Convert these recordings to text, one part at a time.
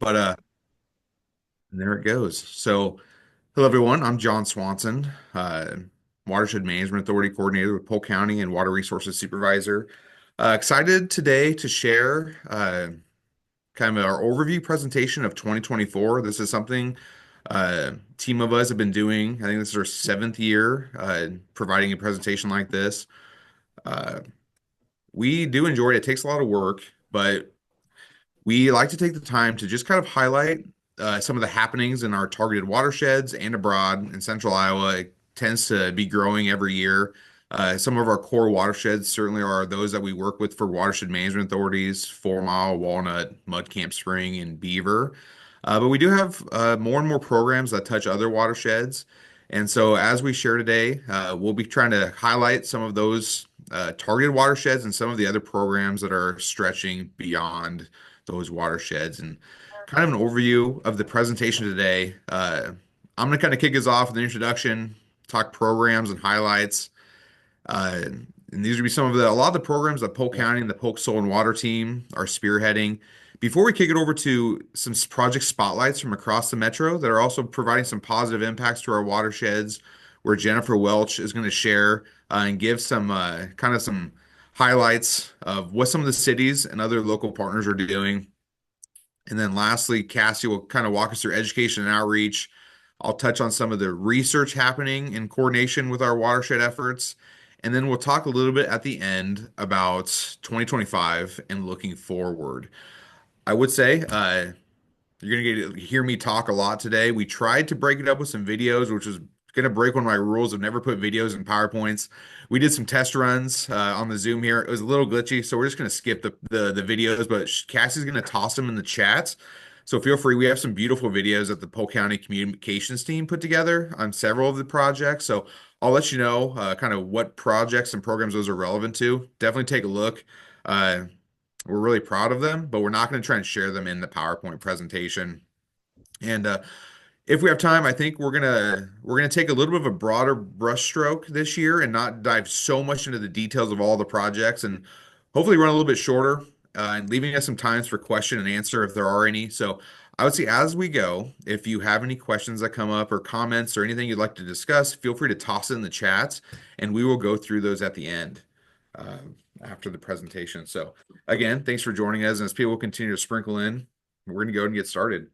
But there it goes. So, hello everyone. I'm John Swanson, Watershed Management Authority Coordinator with Polk County and Water Resources Supervisor. Excited today to share kind of our overview presentation of 2024. This is something team of us have been doing. I think this is our seventh year providing a presentation like this. Uh, we do enjoy it. It takes a lot of work, but we like to take the time to just kind of highlight some of the happenings in our targeted watersheds and abroad in central Iowa. It tends to be growing every year. Some of our core watersheds certainly are those that we work with for watershed management authorities, 4 Mile, Walnut, Mud Camp Spring, and Beaver. But we do have more and more programs that touch other watersheds. And so, as we share today, we'll be trying to highlight some of those targeted watersheds and some of the other programs that are stretching beyond those watersheds. And kind of an overview of the presentation today. I'm going to kind of kick us off with an introduction, talk programs and highlights. And these would be some of a lot of the programs that Polk County and the Polk Soil and Water team are spearheading. Before we kick it over to some project spotlights from across the metro that are also providing some positive impacts to our watersheds, where Jennifer Welch is going to share and give some kind of some highlights of what some of the cities and other local partners are doing. And then lastly, Cassie will kind of walk us through education and outreach. I'll touch on some of the research happening in coordination with our watershed efforts. And then we'll talk a little bit at the end about 2025 and looking forward. I would say you're going to hear me talk a lot today. We tried to break it up with some videos, which was going to break one of my rules of never put videos in PowerPoints. We did some test runs on the Zoom here. It was a little glitchy, so we're just going to skip the videos, but Cassie's going to toss them in the chat. So feel free. We have some beautiful videos that the Polk County Communications team put together on several of the projects. So I'll let you know kind of what projects and programs those are relevant to. Definitely take a look. Uh, we're really proud of them, but we're not going to try and share them in the PowerPoint presentation. And if we have time, I think we're gonna take a little bit of a broader brushstroke this year and not dive so much into the details of all the projects, and hopefully run a little bit shorter and leaving us some times for question and answer if there are any. So I would say as we go, if you have any questions that come up or comments or anything you'd like to discuss, feel free to toss it in the chats, and we will go through those at the end uh, after the presentation. So again, thanks for joining us, and as people continue to sprinkle in, we're gonna go and get started.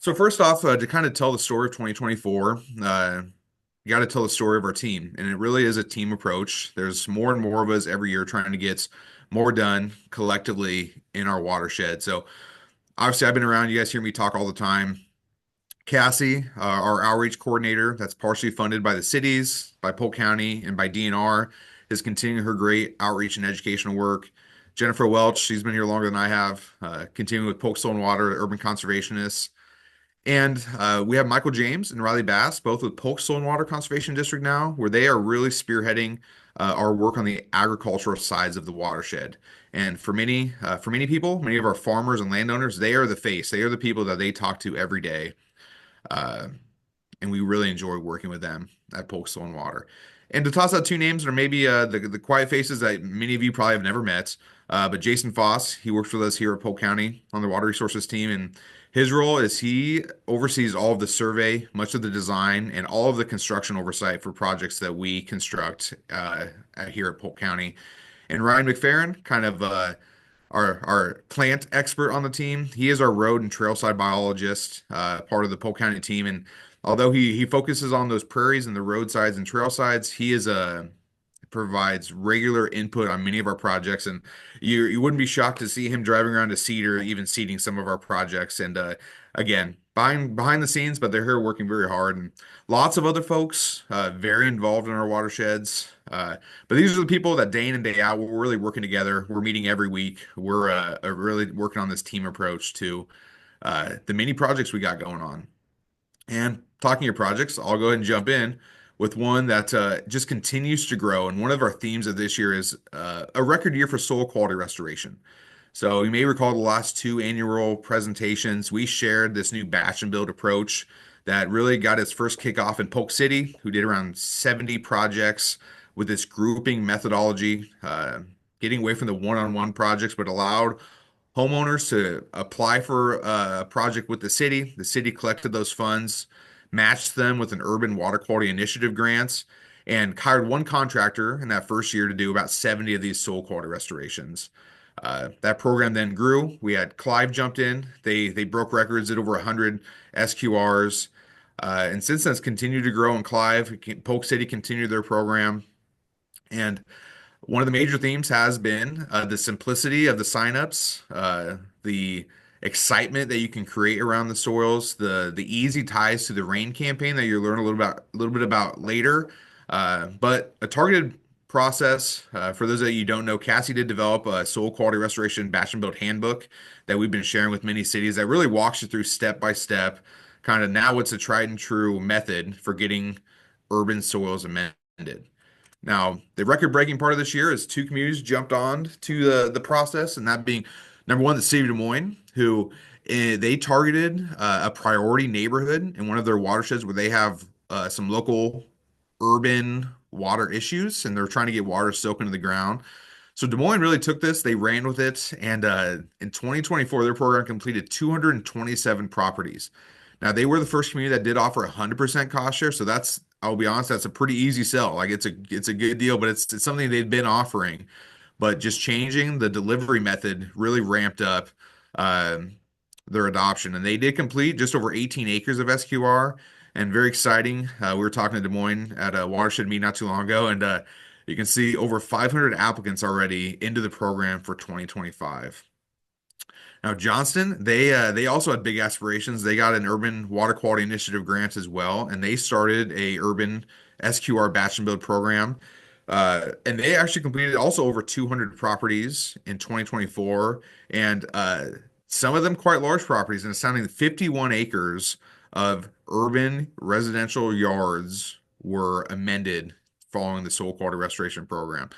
So first off, to kind of tell the story of 2024, you got to tell the story of our team, and it really is a team approach. There's more and more of us every year trying to get more done collectively in our watershed. So obviously, I've been around. You guys hear me talk all the time. Cassie, our outreach coordinator, that's partially funded by the cities, by Polk County, and by DNR, is continuing her great outreach and educational work. Jennifer Welch, she's been here longer than I have, continuing with Polk Soil and Water, urban conservationists. And we have Michael James and Riley Bass, both with Polk Soil and Water Conservation District now, where they are really spearheading our work on the agricultural sides of the watershed. And for many people, many of our farmers and landowners, they are the face. They are the people that they talk to every day. Uh, and we really enjoy working with them at Polk Soil and Water. And to toss out two names that are maybe the quiet faces that many of you probably have never met, but Jason Foss, he works with us here at Polk County on the Water Resources team, and his role is he oversees all of the survey, much of the design, and all of the construction oversight for projects that we construct here at Polk County. And Ryan McFerrin, kind of our plant expert on the team. He is our road and trailside biologist, part of the Polk County team. And although he focuses on those prairies and the roadsides and trail sides, he is a provides regular input on many of our projects. And you wouldn't be shocked to see him driving around to Cedar, even seeding some of our projects. And again, behind the scenes, but they're here working very hard. And lots of other folks very involved in our watersheds. But these are the people that day in and day out, we're really working together. We're meeting every week. We're really working on this team approach to the many projects we got going on. And talking of projects, I'll go ahead and jump in with one that just continues to grow. And one of our themes of this year is a record year for soil quality restoration. So you may recall the last two annual presentations, we shared this new batch and build approach that really got its first kickoff in Polk City, who did around 70 projects with this grouping methodology, getting away from the one-on-one projects, but allowed homeowners to apply for a project with the city. The city collected those funds, matched them with an urban water quality initiative grants, and hired one contractor in that first year to do about 70 of these soil quality restorations. That program then grew. We had Clive jumped in. They broke records at over 100 SQRs. And since then, it's continued to grow in Clive. Polk City continued their program. And one of the major themes has been the simplicity of the signups, the excitement that you can create around the soils, the easy ties to the rain campaign that you'll learn a little bit about later. But a targeted process. For those that you don't know, Cassie did develop a soil quality restoration batch and build handbook that we've been sharing with many cities that really walks you through step by step, kind of now what's a tried and true method for getting urban soils amended. Now, the record-breaking part of this year is two communities jumped on to the process, and that being number one, the city of Des Moines, who they targeted a priority neighborhood in one of their watersheds where they have some local urban water issues, and they're trying to get water soaked into the ground. So Des Moines really took this, they ran with it, and in 2024, their program completed 227 properties. Now, they were the first community that did offer 100% cost share, so I'll be honest, that's a pretty easy sell. Like it's a good deal, but it's something they've been offering. But just changing the delivery method really ramped up um, their adoption, and they did complete just over 18 acres of SQR, and very exciting. We were talking to Des Moines at a watershed meeting not too long ago, and you can see over 500 applicants already into the program for 2025. Now, Johnston, they also had big aspirations. They got an urban water quality initiative grant as well, and they started a urban SQR batch and build program. And they actually completed also over 200 properties in 2024, and some of them quite large properties, and astounding 51 acres of urban residential yards were amended following the soil quality restoration program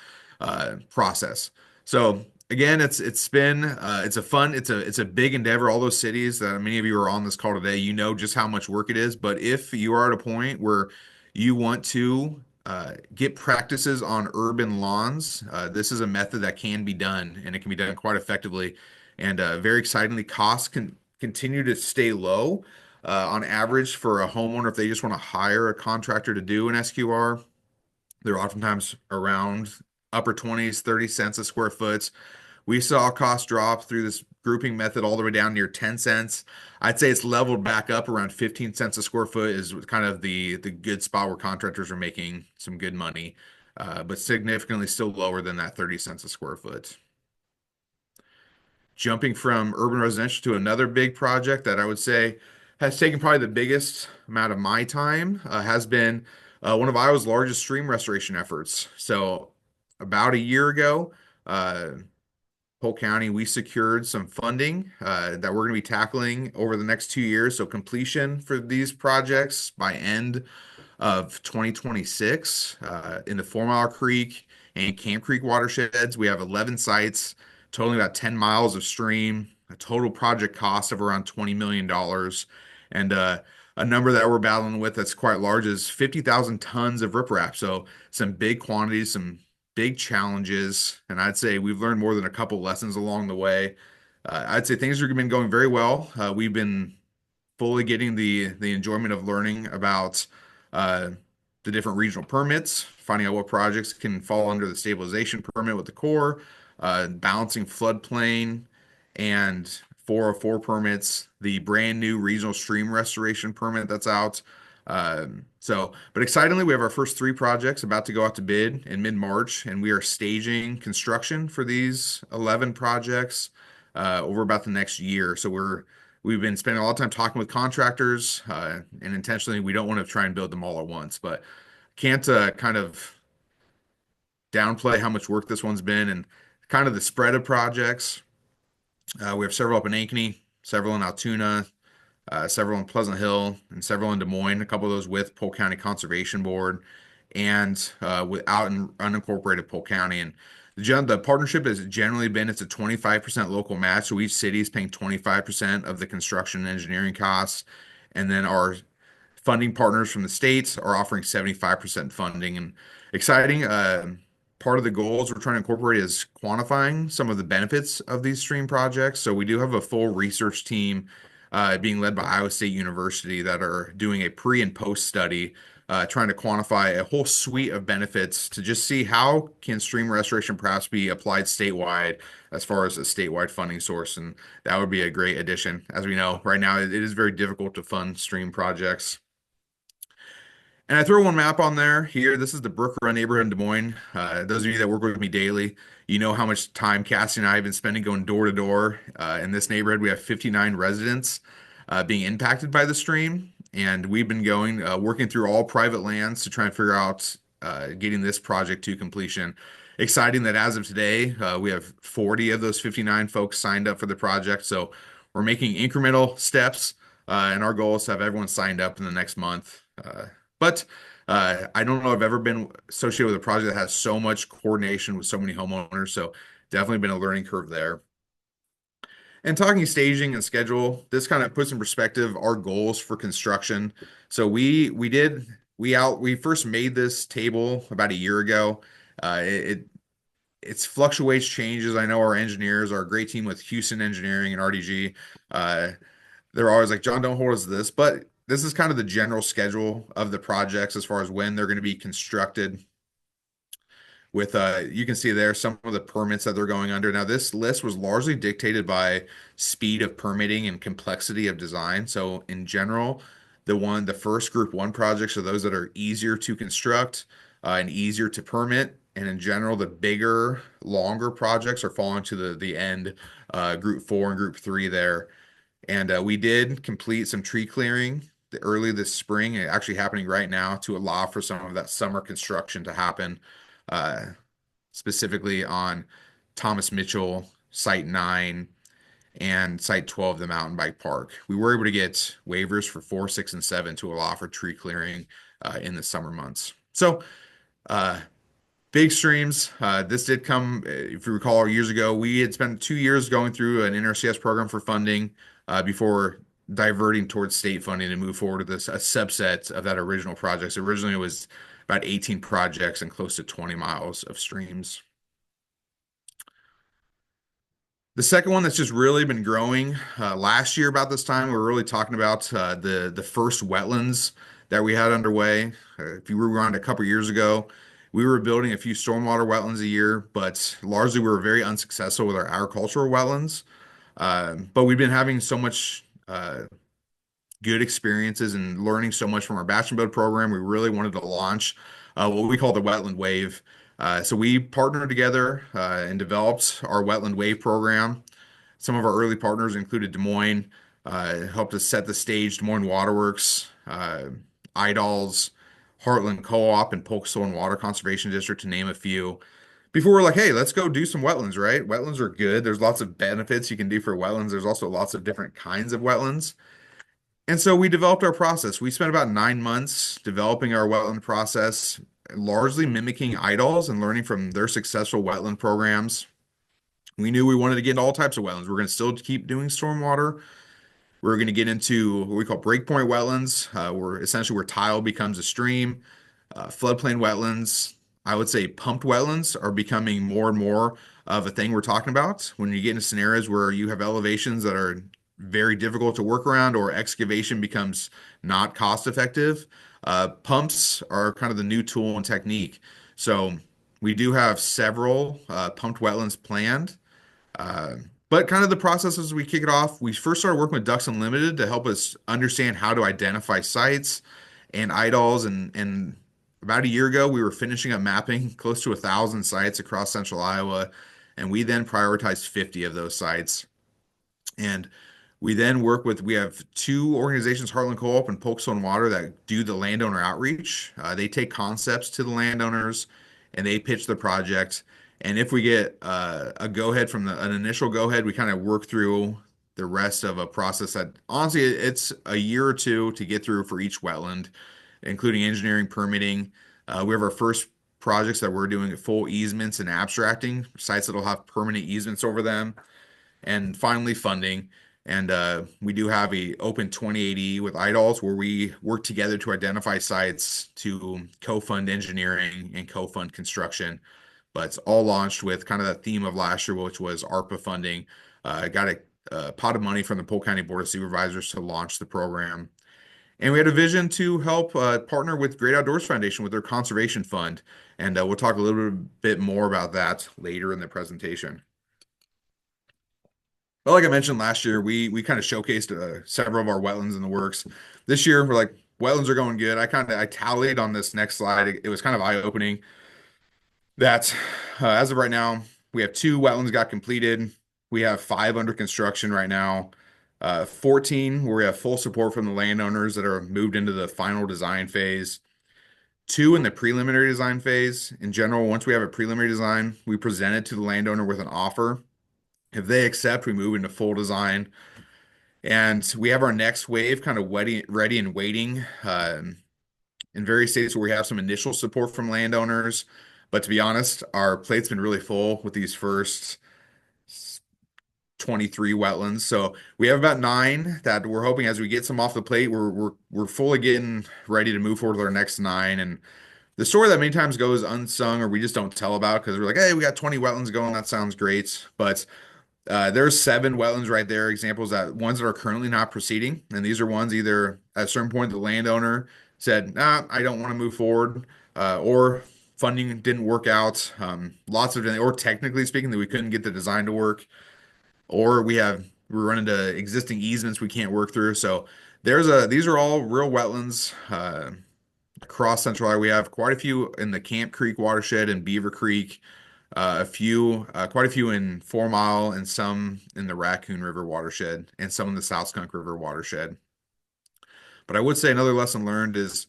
process. So again, it's a fun, it's a big endeavor. All those cities that many of you are on this call today, you know just how much work it is. But if you are at a point where you want to get practices on urban lawns, this is a method that can be done, and it can be done quite effectively. And very excitingly, costs can continue to stay low. On average, for a homeowner, if they just want to hire a contractor to do an SQR, they're oftentimes around upper 20s, 30 cents a square foot. We saw cost drop through this grouping method all the way down near 10 cents. I'd say it's leveled back up around 15 cents a square foot is kind of the good spot where contractors are making some good money, but significantly still lower than that 30 cents a square foot. Jumping from urban residential to another big project that I would say has taken probably the biggest amount of my time has been one of Iowa's largest stream restoration efforts. So about a year ago, uh, Polk County, we secured some funding that we're going to be tackling over the next 2 years. So completion for these projects by end of 2026 in the 4 Mile Creek and Camp Creek watersheds. We have 11 sites, totaling about 10 miles of stream, a total project cost of around $20 million. And a number that we're battling with that's quite large is 50,000 tons of riprap. So some big quantities, some big challenges. And I'd say we've learned more than a couple lessons along the way. I'd say things have been going very well. We've been fully getting the enjoyment of learning about uh, the different regional permits, finding out what projects can fall under the stabilization permit with the Corps, balancing floodplain and 404 permits, the brand new regional stream restoration permit that's out. But excitingly, we have our first three projects about to go out to bid in mid-March, and we are staging construction for these 11 projects over about the next year. So we've been spending a lot of time talking with contractors, and intentionally, we don't want to try and build them all at once, but can't kind of downplay how much work this one's been and kind of the spread of projects. We have several up in Ankeny, several in Altoona, several in Pleasant Hill, and several in Des Moines. A couple of those with Polk County Conservation Board, and without in unincorporated Polk County. And the partnership has generally been it's a 25% local match, so each city is paying 25% of the construction and engineering costs, and then our funding partners from the states are offering 75% funding. And exciting, part of the goals we're trying to incorporate is quantifying some of the benefits of these stream projects. So we do have a full research team being led by Iowa State University that are doing a pre and post study trying to quantify a whole suite of benefits to just see how can stream restoration perhaps be applied statewide as far as a statewide funding source. And that would be a great addition. As we know, right now it is very difficult to fund stream projects. And I throw one map on there here. This is the Brook Run neighborhood in Des Moines. Those of you that work with me daily, you know how much time Cassie and I have been spending going door to door. In this neighborhood, we have 59 residents being impacted by the stream. And we've been going, working through all private lands to try and figure out getting this project to completion. Exciting that as of today, we have 40 of those 59 folks signed up for the project. So we're making incremental steps, and our goal is to have everyone signed up in the next month. But I don't know if I've ever been associated with a project that has so much coordination with so many homeowners. So definitely been a learning curve there. And talking staging and schedule, this kind of puts in perspective our goals for construction. So we first made this table about a year ago. It's fluctuates, changes. I know our engineers are a great team with Houston Engineering and RDG. Uh, they're always like, John, don't hold us to this, but this is kind of the general schedule of the projects as far as when they're going to be constructed. With you can see there some of the permits that they're going under. Now, this list was largely dictated by speed of permitting and complexity of design. So in general, the first group one projects are those that are easier to construct and easier to permit. And in general, the bigger, longer projects are falling to the end, group four and group three there. And we did complete some tree clearing early this spring, actually happening right now to allow for some of that summer construction to happen, uh, specifically on Thomas Mitchell, Site 9, and Site 12, the mountain bike park. We were able to get waivers for 4, 6, and 7 to allow for tree clearing in the summer months. So, uh, big streams. This did come, if you recall, years ago. We had spent 2 years going through an NRCS program for funding before diverting towards state funding and move forward with this a subset of that original project. So originally, it was about 18 projects and close to 20 miles of streams. The second one that's just really been growing, last year about this time, we were really talking about the first wetlands that we had underway. If you rewind a couple years ago, we were building a few stormwater wetlands a year, but largely we were very unsuccessful with our agricultural wetlands. But we've been having so much good experiences and learning so much from our batch and build program. We really wanted to launch what we call the Wetland Wave. So we partnered together and developed our Wetland Wave program. Some of our early partners included Des Moines, helped us set the stage, Des Moines Waterworks, Idols, Heartland Co-op, and Polk Soil and Water Conservation District, to name a few. Before we're like, hey, let's go do some wetlands, right? Wetlands are good. There's lots of benefits you can do for wetlands. There's also lots of different kinds of wetlands. And so we developed our process. We spent about 9 months developing our wetland process, largely mimicking idols and learning from their successful wetland programs. We knew we wanted to get into all types of wetlands. We're going to still keep doing stormwater. We're going to get into what we call breakpoint wetlands, where tile becomes a stream. Floodplain wetlands, I would say pumped wetlands are becoming more and more of a thing we're talking about when you get into scenarios where you have elevations that are very difficult to work around or excavation becomes not cost effective. Pumps are kind of the new tool and technique. So we do have several pumped wetlands planned. Uh, but kind of the process as we kick it off, we first started working with Ducks Unlimited to help us understand how to identify sites and idols. And about a year ago, we were finishing up mapping close to 1,000 sites across central Iowa. And we then prioritized 50 of those sites. And we have two organizations, Heartland Co-op and Polk Soil and Water, that do the landowner outreach. They take concepts to the landowners and they pitch the project. And if we get a go-ahead from an initial go-ahead, we kind of work through the rest of a process that honestly, it's a year or two to get through for each wetland, including engineering, permitting. We have our first projects that we're doing full easements and abstracting, sites that'll have permanent easements over them. And finally, funding. And we do have a open 2080 with IDOLs where we work together to identify sites to co-fund engineering and co-fund construction. but it's all launched with kind of the theme of last year, which was ARPA funding. Got a pot of money from the Polk County Board of Supervisors to launch the program. And we had a vision to help partner with Great Outdoors Foundation with their conservation fund. And we'll talk a little bit more about that later in the presentation. Well, like I mentioned last year, we kind of showcased several of our wetlands in the works. This year, we're like, wetlands are going good. I tallied on this next slide. It was kind of eye-opening that as of right now, we have two wetlands got completed. We have five under construction right now. 14 where we have full support from the landowners that are moved into the final design phase. Two in the preliminary design phase. In general, once we have a preliminary design, we present it to the landowner with an offer. If they accept, we move into full design. And we have our next wave kind of ready and waiting in various states where we have some initial support from landowners. But to be honest, our plate's been really full with these first 23 wetlands. So we have about nine that we're hoping as we get some off the plate, we're fully getting ready to move forward with our next nine. And the story that many times goes unsung or we just don't tell about because we're like, hey, we got 20 wetlands going. That sounds great. But there's seven wetlands right there, examples that ones that are currently not proceeding. And these are ones either at a certain point the landowner said, nah, I don't want to move forward, or funding didn't work out. Lots of, or technically speaking, that we couldn't get the design to work, or we're running into existing easements we can't work through. So these are all real wetlands across Central Iowa. We have quite a few in the Camp Creek watershed and Beaver Creek, quite a few in 4 Mile and some in the Raccoon River watershed and some in the South Skunk River watershed. But I would say another lesson learned is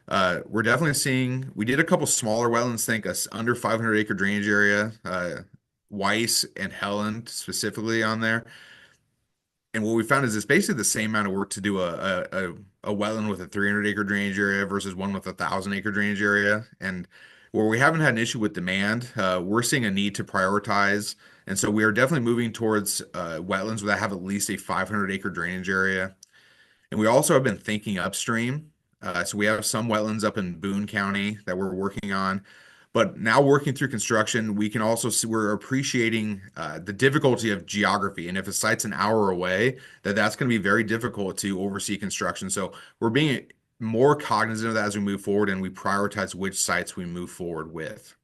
we're definitely seeing, we did a couple smaller wetlands, think us under 500 acre drainage area, Weiss and Helen specifically on there. And what we found is it's basically the same amount of work to do a wetland with a 300 acre drainage area versus one with a 1,000 acre drainage area. And where we haven't had an issue with demand, we're seeing a need to prioritize. And so we are definitely moving towards wetlands that have at least a 500 acre drainage area. And we also have been thinking upstream. So we have some wetlands up in Boone County that we're working on. But now working through construction, we can also see we're appreciating the difficulty of geography. And if a site's an hour away, that's going to be very difficult to oversee construction. So we're being more cognizant of that as we move forward and we prioritize which sites we move forward with.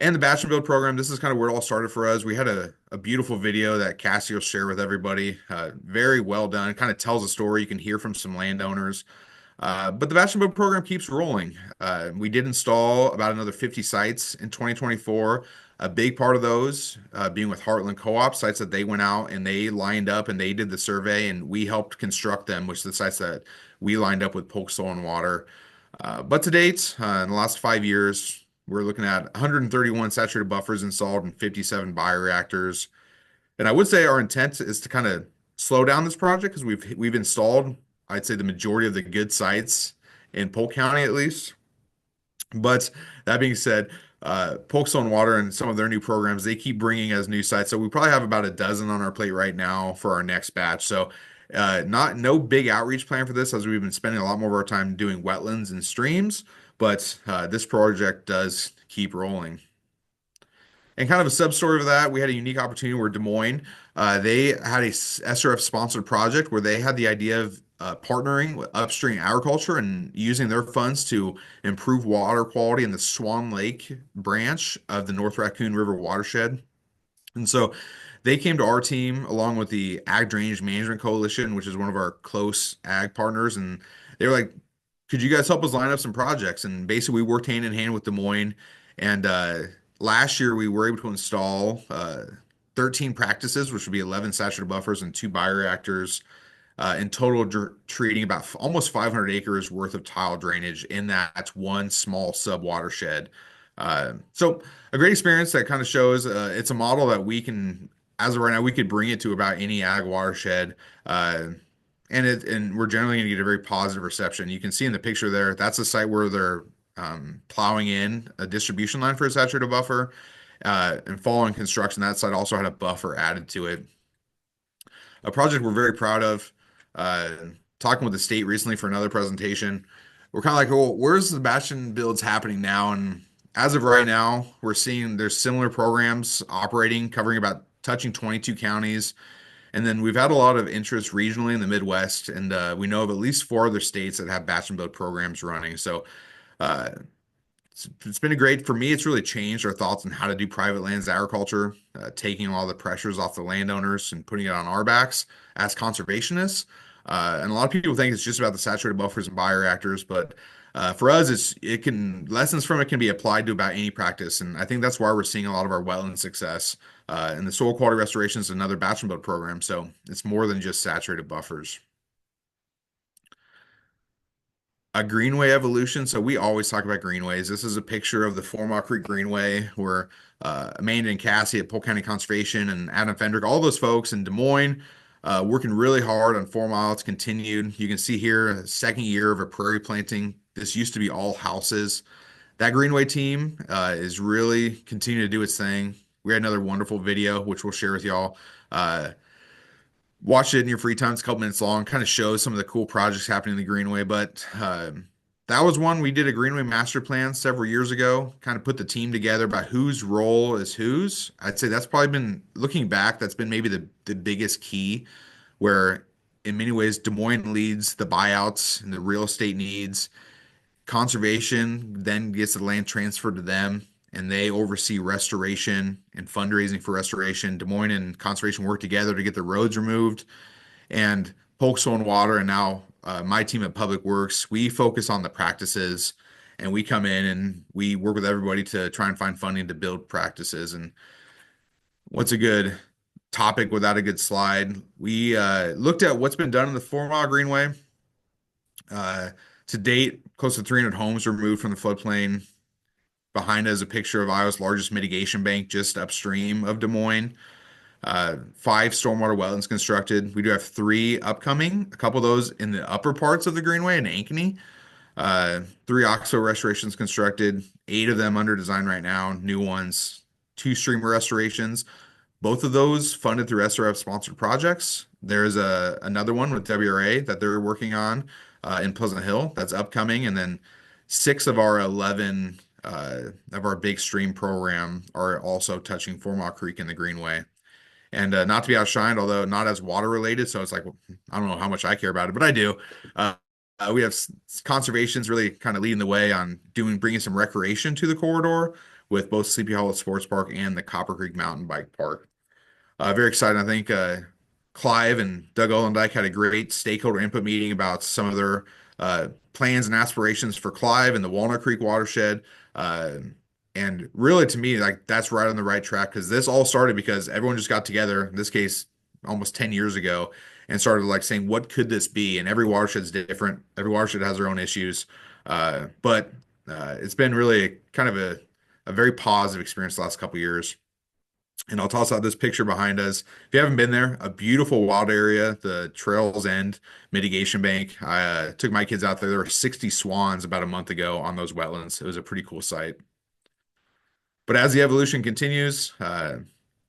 And the Batch and Build program, this is kind of where it all started for us. We had a beautiful video that Cassie will share with everybody. Very well done. It kind of tells a story. You can hear from some landowners. But the Batch and Build program keeps rolling. We did install about another 50 sites in 2024. A big part of those being with Heartland Co-op, sites that they went out and they lined up and they did the survey and we helped construct them, which are the sites that we lined up with Polk Soil and Water. But to date, in the last 5 years, we're looking at 131 saturated buffers installed and 57 bioreactors. And I would say our intent is to kind of slow down this project because we've installed, I'd say, the majority of the good sites in Polk County at least. But that being said, Polk Soil and Water and some of their new programs, they keep bringing us new sites. So we probably have about a dozen on our plate right now for our next batch. So no big outreach plan for this as we've been spending a lot more of our time doing wetlands and streams, but this project does keep rolling. And kind of a sub story of that, we had a unique opportunity where Des Moines, they had a SRF sponsored project where they had the idea of partnering with upstream agriculture and using their funds to improve water quality in the Swan Lake branch of the North Raccoon River watershed. And so they came to our team along with the Ag Drainage Management Coalition, which is one of our close ag partners. And they were like, could you guys help us line up some projects? And basically, we worked hand in hand with Des Moines. And last year, we were able to install 13 practices, which would be 11 saturated buffers and two bioreactors, in total treating about almost 500 acres worth of tile drainage in that one small sub watershed. So a great experience that kind of shows it's a model that we can, as of right now, we could bring it to about any ag watershed. And we're generally going to get a very positive reception. You can see in the picture there, that's a site where they're plowing in a distribution line for a saturated buffer. And following construction, that site also had a buffer added to it. A project we're very proud of. Talking with the state recently for another presentation, we're kind of like, well, where's the batch and builds happening now? And as of right now, we're seeing there's similar programs operating, covering about touching 22 counties. And then we've had a lot of interest regionally in the Midwest, and we know of at least four other states that have batch and build programs running. So uh, it's been a great for me. It's really changed our thoughts on how to do private lands agriculture, taking all the pressures off the landowners and putting it on our backs as conservationists. And a lot of people think it's just about the saturated buffers and bioreactors, but for us, it can lessons from it can be applied to about any practice, and I think that's why we're seeing a lot of our wetland success. And the soil quality restoration is another batch and build program, so it's more than just saturated buffers. A greenway evolution. So we always talk about greenways. This is a picture of the Four Creek Greenway where Amanda and Cassie at Polk County Conservation and Adam Fendrick, all those folks in Des Moines, working really hard on 4 Mile. It's continued. You can see here, second year of a prairie planting. This used to be all houses. That Greenway team is really continuing to do its thing. We had another wonderful video, which we'll share with y'all. Uh, Watch it in your free time. It's a couple minutes long. Kind of shows some of the cool projects happening in the Greenway. But that was one we did a Greenway master plan several years ago. Kind of put the team together about whose role is whose. I'd say that's probably been looking back. That's been maybe the biggest key, where in many ways Des Moines leads the buyouts and the real estate needs. Conservation then gets the land transferred to them, and they oversee restoration and fundraising for restoration. Des Moines and conservation work together to get the roads removed, and Polk Soil and Water, and now my team at Public Works, we focus on the practices, and we come in and we work with everybody to try and find funding to build practices. And what's a good topic without a good slide? We looked at what's been done in the 4 Mile Greenway. Uh, to date, close to 300 homes were removed from the floodplain. Behind us, a picture of Iowa's largest mitigation bank just upstream of Des Moines. Five stormwater wetlands constructed. We do have three upcoming, a couple of those in the upper parts of the Greenway in Ankeny. Three Oxbow restorations constructed, eight of them under design right now, new ones, two streamer restorations. Both of those funded through SRF sponsored projects. There's another one with WRA that they're working on in Pleasant Hill that's upcoming, and then six of our 11 of our big stream program are also touching 4 Mile Creek in the Greenway. And not to be outshined, although not as water related, so it's like well, I don't know how much I care about it, but I do. Uh, we have conservation's really kind of leading the way on bringing some recreation to the corridor with both Sleepy Hollow Sports Park and the Copper Creek Mountain Bike Park. Very excited. I think Clive and Doug Olendike had a great stakeholder input meeting about some of their plans and aspirations for Clive and the Walnut Creek watershed. Uh, and really, to me, like that's right on the right track because this all started because everyone just got together, in this case, almost 10 years ago, and started like saying, what could this be? And every watershed's different. Every watershed has their own issues. But it's been really kind of a very positive experience the last couple of years. And I'll toss out this picture behind us. If you haven't been there, a beautiful wild area, the Trails End Mitigation Bank. I took my kids out there. There were 60 swans about a month ago on those wetlands. It was a pretty cool sight. But as the evolution continues,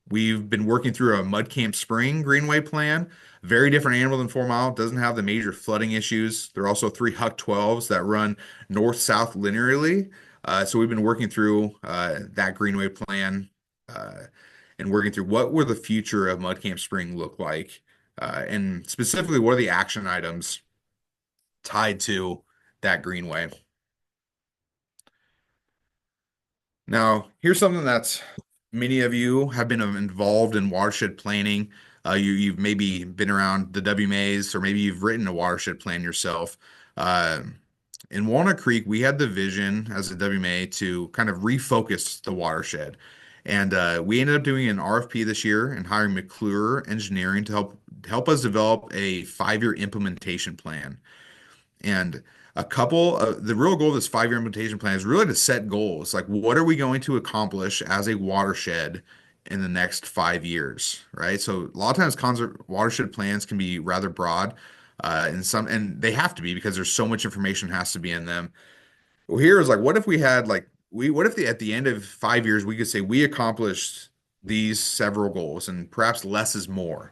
we've been working through a Mud Camp Spring Greenway plan. Very different animal than 4 Mile. Doesn't have the major flooding issues. There are also three Huck 12s that run north-south linearly. So we've been working through that Greenway plan and working through what will the future of Mud Camp Spring look like, and specifically what are the action items tied to that Greenway. Now, here's something that's many of you have been involved in watershed planning. You've maybe been around the WMAs, or maybe you've written a watershed plan yourself. Uh, in Walnut Creek, we had the vision as a WMA to kind of refocus the watershed. And we ended up doing an RFP this year and hiring McClure Engineering to help us develop a 5-year implementation plan. And the real goal of this 5-year implementation plan is really to set goals. Like, what are we going to accomplish as a watershed in the next 5 years, right? So a lot of times watershed plans can be rather broad, and they have to be because there's so much information has to be in them. Well, here is like, what if we had like what if at the end of 5 years we could say we accomplished these several goals, and perhaps less is more.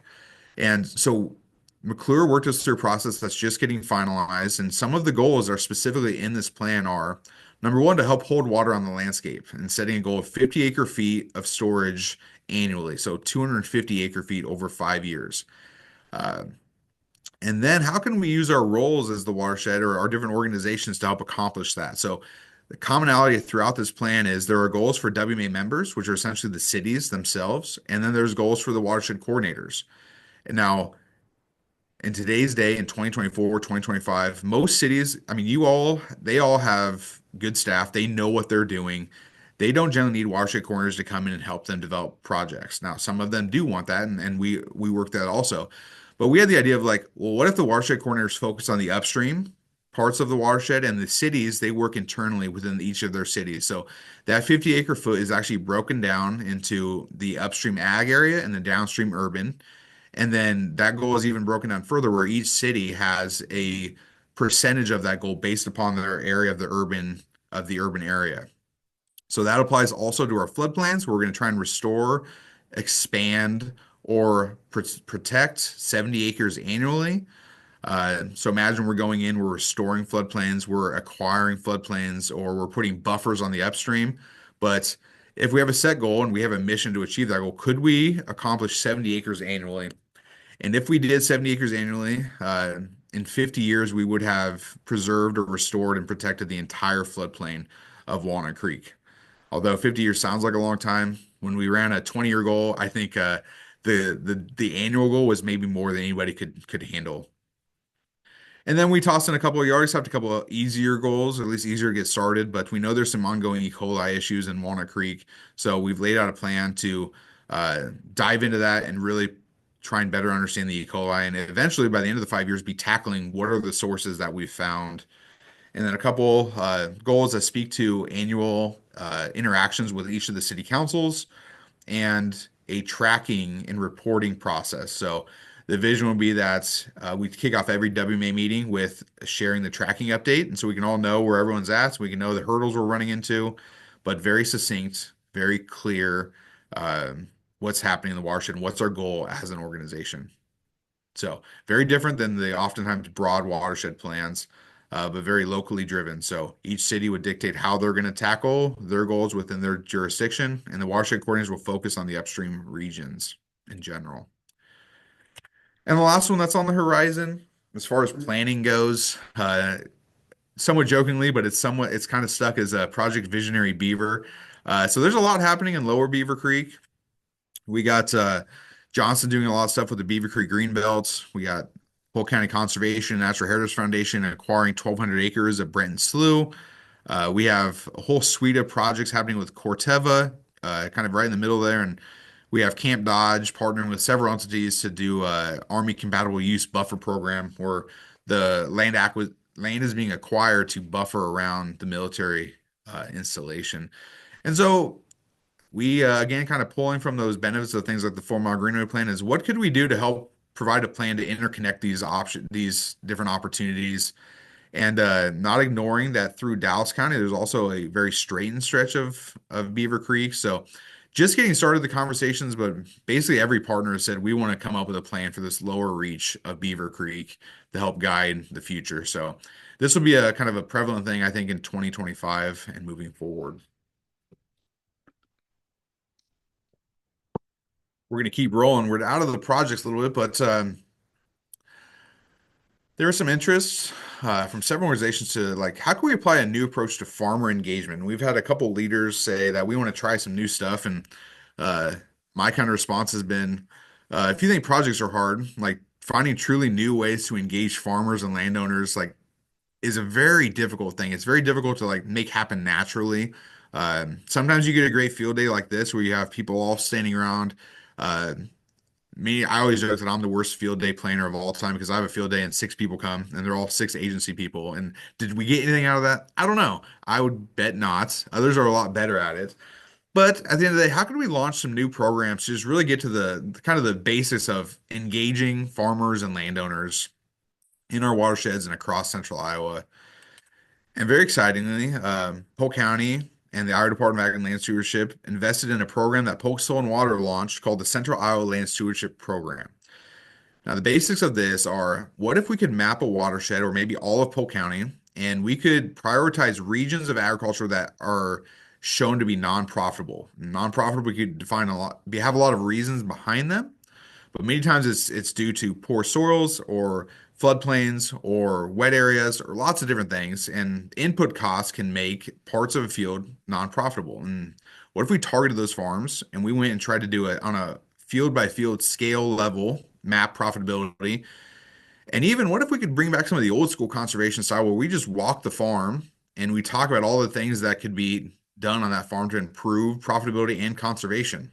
And so McClure worked us through a process that's just getting finalized. And some of the goals are specifically in this plan are Number one, to help hold water on the landscape and setting a goal of 50 acre feet of storage annually. So 250 acre feet over 5 years. Uh, and then how can we use our roles as the watershed or our different organizations to help accomplish that? So the commonality throughout this plan is there are goals for WMA members, which are essentially the cities themselves, and then there's goals for the watershed coordinators. And now in today's day in 2024, 2025, most cities, I mean, they all have good staff. They know what they're doing. They don't generally need watershed coordinators to come in and help them develop projects. Now, some of them do want that, and we work that also. But we had the idea of like, well, what if the watershed coordinators focus on the upstream parts of the watershed and the cities, they work internally within each of their cities. So that 50 acre foot is actually broken down into the upstream ag area and the downstream urban. And then that goal is even broken down further where each city has a percentage of that goal based upon their area of the urban area. So that applies also to our flood plans. We're going to try and restore, expand, or protect 70 acres annually. So imagine we're going in, we're restoring floodplains, we're acquiring floodplains, or we're putting buffers on the upstream. But if we have a set goal and we have a mission to achieve that goal, could we accomplish 70 acres annually? And if we did 70 acres annually, in 50 years, we would have preserved or restored and protected the entire floodplain of Walnut Creek. Although 50 years sounds like a long time, when we ran a 20-year goal, I think the annual goal was maybe more than anybody could handle. And then we tossed in a couple. You always have a couple of easier goals, or at least easier to get started. But we know there's some ongoing E. coli issues in Walnut Creek, so we've laid out a plan to dive into that and really try and better understand the E. coli, and eventually by the end of the 5 years, be tackling what are the sources that we've found. And then a couple goals that speak to annual interactions with each of the city councils and a tracking and reporting process. So the vision will be that we kick off every WMA meeting with sharing the tracking update. And so we can all know where everyone's at, so we can know the hurdles we're running into, but very succinct, very clear what's happening in the watershed and what's our goal as an organization. So very different than the oftentimes broad watershed plans, but very locally driven. So each city would dictate how they're going to tackle their goals within their jurisdiction, and the watershed coordinators will focus on the upstream regions in general. And the last one that's on the horizon, as far as planning goes, somewhat jokingly, but it's kind of stuck as a Project Visionary Beaver. So there's a lot happening in Lower Beaver Creek. We got Johnson doing a lot of stuff with the Beaver Creek Greenbelt. We got Polk County Conservation and Natural Heritage Foundation acquiring 1,200 acres of Brenton Slough. We have a whole suite of projects happening with Corteva, kind of right in the middle there. And we have Camp Dodge partnering with several entities to do Army compatible use buffer program where the land is being acquired to buffer around the military installation. And so we again kind of pulling from those benefits of things like the 4 Mile Greenway plan is what could we do to help provide a plan to interconnect these different opportunities, and not ignoring that through Dallas County there's also a very straightened stretch of Beaver Creek. So just getting started the conversations, but basically every partner has said we want to come up with a plan for this lower reach of Beaver Creek to help guide the future. So this will be a kind of a prevalent thing, I think, in 2025 and moving forward. We're going to keep rolling. We're out of the projects a little bit, but there are some interests from several organizations to like, how can we apply a new approach to farmer engagement? And we've had a couple leaders say that we want to try some new stuff, and my kind of response has been, if you think projects are hard, like finding truly new ways to engage farmers and landowners, like is a very difficult thing. It's very difficult to like make happen naturally. Sometimes you get a great field day like this where you have people all standing around. Uh, I always joke that I'm the worst field day planner of all time because I have a field day and 6 people come and they're all 6 agency people. And did we get anything out of that? I don't know. I would bet not. Others are a lot better at it. But at the end of the day, how can we launch some new programs to just really get to the kind of the basis of engaging farmers and landowners in our watersheds and across central Iowa? And very excitingly, Polk County and the Iowa Department of Ag and Land Stewardship invested in a program that Polk Soil and Water launched called the Central Iowa Land Stewardship Program. Now, the basics of this are, what if we could map a watershed or maybe all of Polk County and we could prioritize regions of agriculture that are shown to be non-profitable. Non-profitable, we could define a lot, we have a lot of reasons behind them, but many times it's due to poor soils or floodplains or wet areas or lots of different things. And input costs can make parts of a field non-profitable. And what if we targeted those farms and we went and tried to do it on a field by field scale level, map profitability? And even what if we could bring back some of the old school conservation style where we just walk the farm and we talk about all the things that could be done on that farm to improve profitability and conservation?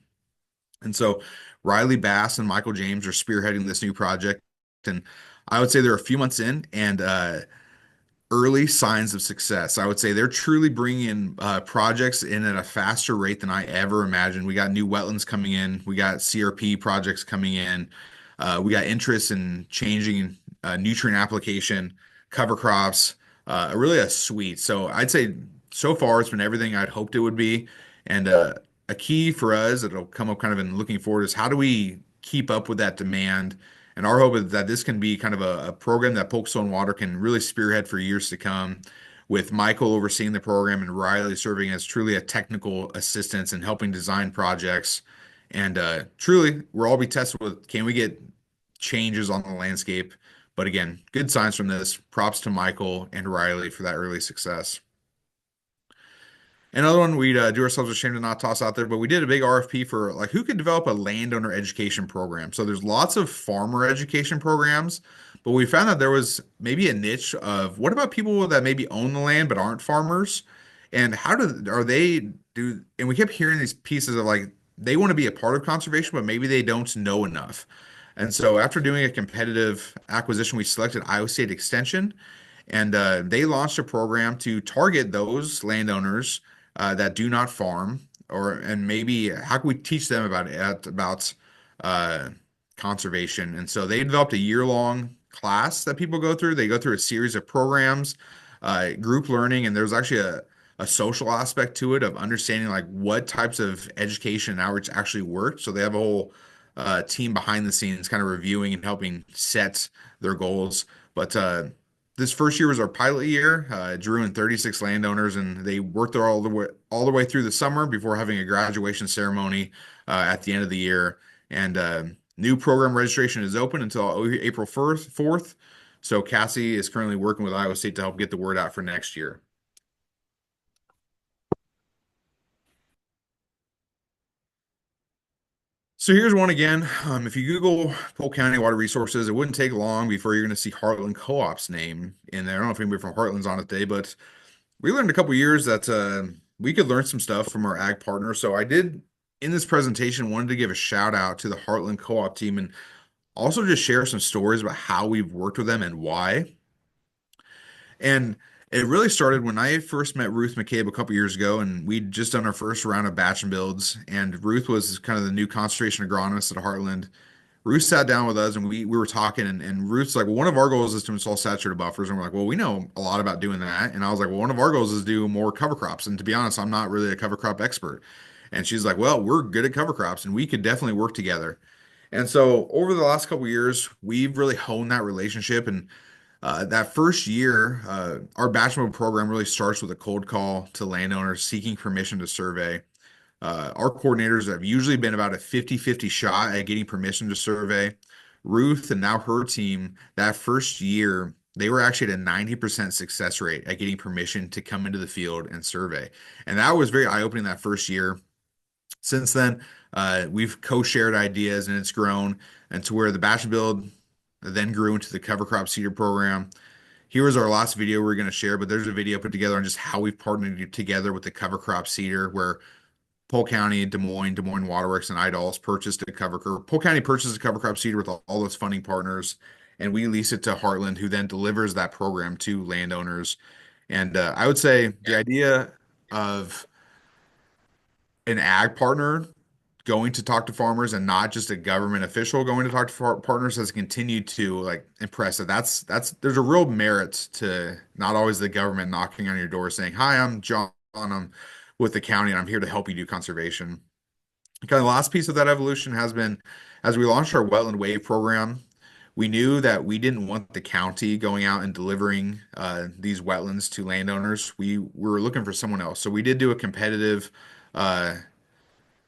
And so Riley Bass and Michael James are spearheading this new project. And I would say they're a few months in, and early signs of success. I would say they're truly bringing in projects in at a faster rate than I ever imagined. We got new wetlands coming in, we got CRP projects coming in, we got interest in changing nutrient application, cover crops, really a suite. So I'd say so far it's been everything I'd hoped it would be. And a key for us that'll come up kind of in looking forward is how do we keep up with that demand? And our hope is that this can be kind of a program that Polk Soil and Water can really spearhead for years to come, with Michael overseeing the program and Riley serving as truly a technical assistance and helping design projects. And truly, we'll all be tested with can we get changes on the landscape? But again, good signs from this. Props to Michael and Riley for that early success. Another one we'd do ourselves a shame to not toss out there, but we did a big RFP for like who could develop a landowner education program. So there's lots of farmer education programs, but we found that there was maybe a niche of what about people that maybe own the land but aren't farmers, and how do are they do? And we kept hearing these pieces of like they want to be a part of conservation, but maybe they don't know enough. And so after doing a competitive acquisition, we selected Iowa State Extension, and they launched a program to target those landowners that do not farm, or and maybe how can we teach them about uh, conservation? And so they developed a year-long class that people go through. They go through a series of programs, group learning, and there's actually a social aspect to it of understanding like what types of education and outreach actually work. So they have a whole team behind the scenes kind of reviewing and helping set their goals. But this first year was our pilot year. It drew in 36 landowners, and they worked there all the way through the summer before having a graduation ceremony at the end of the year. And new program registration is open until April 4th. So Cassie is currently working with Iowa State to help get the word out for next year. So here's one again. If you Google Polk County Water Resources, it wouldn't take long before you're going to see Heartland Co-op's name in there. I don't know if anybody from Heartland's on it today, but we learned a couple years that we could learn some stuff from our ag partners. So I did in this presentation wanted to give a shout out to the Heartland Co-op team and also just share some stories about how we've worked with them and why. And it really started when I first met Ruth McCabe a couple years ago, and we'd just done our first round of batch and builds. And Ruth was kind of the new conservation agronomist at Heartland. Ruth sat down with us and we were talking, and Ruth's like, well, one of our goals is to install saturated buffers. And we're like, well, we know a lot about doing that. And I was like, well, one of our goals is to do more cover crops. And to be honest, I'm not really a cover crop expert. And she's like, well, we're good at cover crops and we could definitely work together. And so over the last couple of years, we've really honed that relationship. And that first year, our batch mode program really starts with a cold call to landowners seeking permission to survey. Our coordinators have usually been about a 50-50 shot at getting permission to survey. Ruth and now her team, that first year, they were actually at a 90% success rate at getting permission to come into the field and survey. And that was very eye-opening that first year. Since then, we've co-shared ideas and it's grown, and to where the batch build then grew into the cover crop seeder program. Here was our last video we're going to share, but there's a video put together on just how we've partnered together with the cover crop seeder, where Polk County, Des Moines Waterworks, and Idalls purchased a cover crop. Polk County purchased a cover crop seeder with all those funding partners, and we lease it to Heartland, who then delivers that program to landowners. And I would say the idea of an ag partner going to talk to farmers and not just a government official going to talk to partners has continued to like impress it. That's there's a real merit to not always the government knocking on your door saying, "Hi, I'm John. I'm with the county and I'm here to help you do conservation." Kind of the last piece of that evolution has been as we launched our Wetland Wave program. we knew that we didn't want the county going out and delivering these wetlands to landowners. We were looking for someone else. So we did do a competitive uh,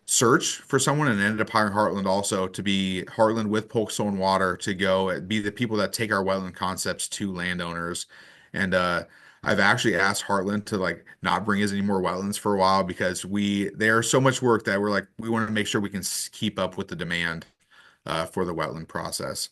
search for someone and ended up hiring Heartland also to be Heartland with Polk Soil and Water to go and be the people that take our wetland concepts to landowners. And I've actually asked Heartland to like not bring us any more wetlands for a while because there's so much work that we're like we want to make sure we can keep up with the demand for the wetland process.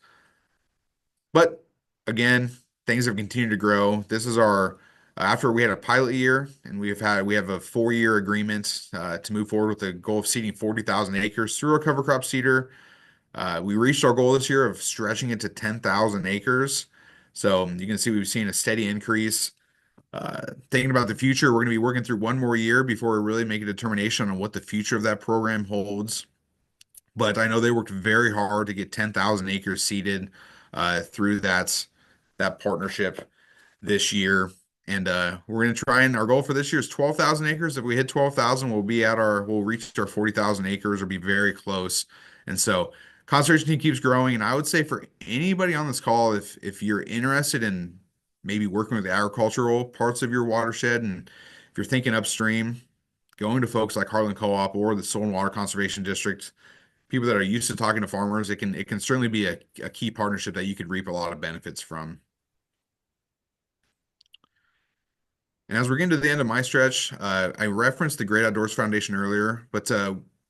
But again, things have continued to grow. This is our after we had a pilot year, and we have a 4-year agreement to move forward with the goal of seeding 40,000 acres through our cover crop seeder. We reached our goal this year of stretching it to 10,000 acres. So you can see we've seen a steady increase. Thinking about the future, we're going to be working through one more year before we really make a determination on what the future of that program holds. But I know they worked very hard to get 10,000 acres seeded through that partnership this year. And we're going to try and our goal for this year is 12,000 acres. If we hit 12,000, we'll reach our 40,000 acres or be very close. And so conservation team keeps growing. And I would say for anybody on this call, if you're interested in maybe working with the agricultural parts of your watershed, and if you're thinking upstream, going to folks like Heartland Co-op or the Soil and Water Conservation District, people that are used to talking to farmers, it can certainly be a key partnership that you could reap a lot of benefits from. And as we're getting to the end of my stretch, I referenced the Great Outdoors Foundation earlier, but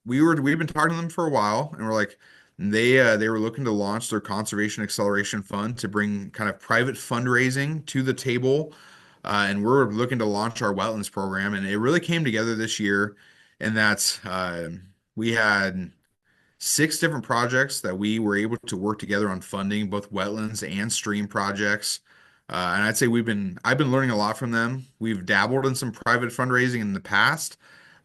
we've been talking to them for a while, and we're like they were looking to launch their Conservation Acceleration Fund to bring kind of private fundraising to the table, and we're looking to launch our wetlands program, and it really came together this year, and that's we had 6 different projects that we were able to work together on funding, both wetlands and stream projects. And I'd say I've been learning a lot from them. We've dabbled in some private fundraising in the past,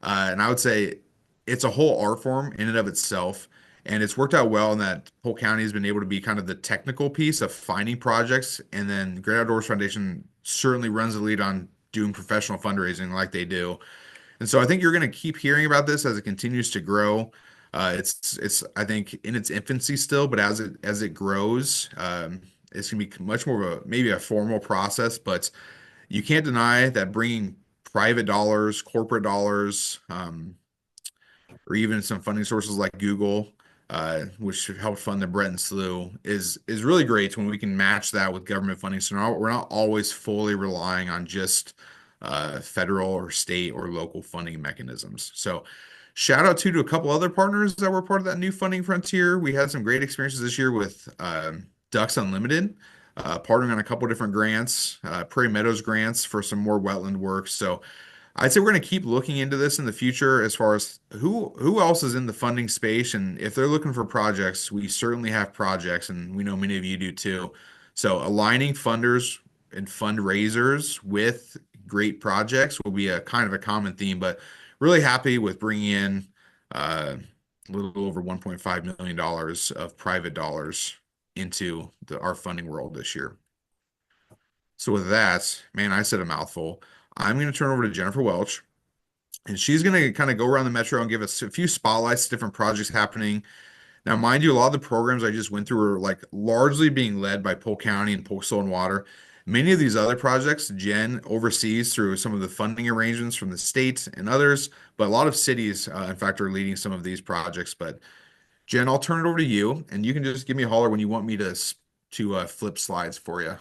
and I would say it's a whole art form in and of itself. And it's worked out well in that Polk County has been able to be kind of the technical piece of finding projects, and then Great Outdoors Foundation certainly runs the lead on doing professional fundraising like they do. And so I think you're going to keep hearing about this as it continues to grow. It's I think in its infancy still, but as it grows, it's going to be much more of a maybe a formal process. But you can't deny that bringing private dollars, corporate dollars, or even some funding sources like Google, which helped fund the Breton Slough, is really great when we can match that with government funding. So now we're not always fully relying on just federal or state or local funding mechanisms. So shout out to a couple other partners that were part of that new funding frontier. We had some great experiences this year with Ducks Unlimited, partnering on a couple different grants, Prairie Meadows grants for some more wetland work. So I'd say we're going to keep looking into this in the future as far as who else is in the funding space, and if they're looking for projects, we certainly have projects, and we know many of you do too. So aligning funders and fundraisers with great projects will be a kind of a common theme, but really happy with bringing in a little over $1.5 million of private dollars into our funding world this year. So with that, man, I said a mouthful. I'm going to turn over to Jennifer Welch, and she's going to kind of go around the metro and give us a few spotlights, different projects happening. Now, mind you, a lot of the programs I just went through are like largely being led by Polk County and Polk Soil and Water. Many of these other projects, Jen oversees through some of the funding arrangements from the state and others, but a lot of cities, in fact, are leading some of these projects. But Jen, I'll turn it over to you, and you can just give me a holler when you want me to flip slides for you.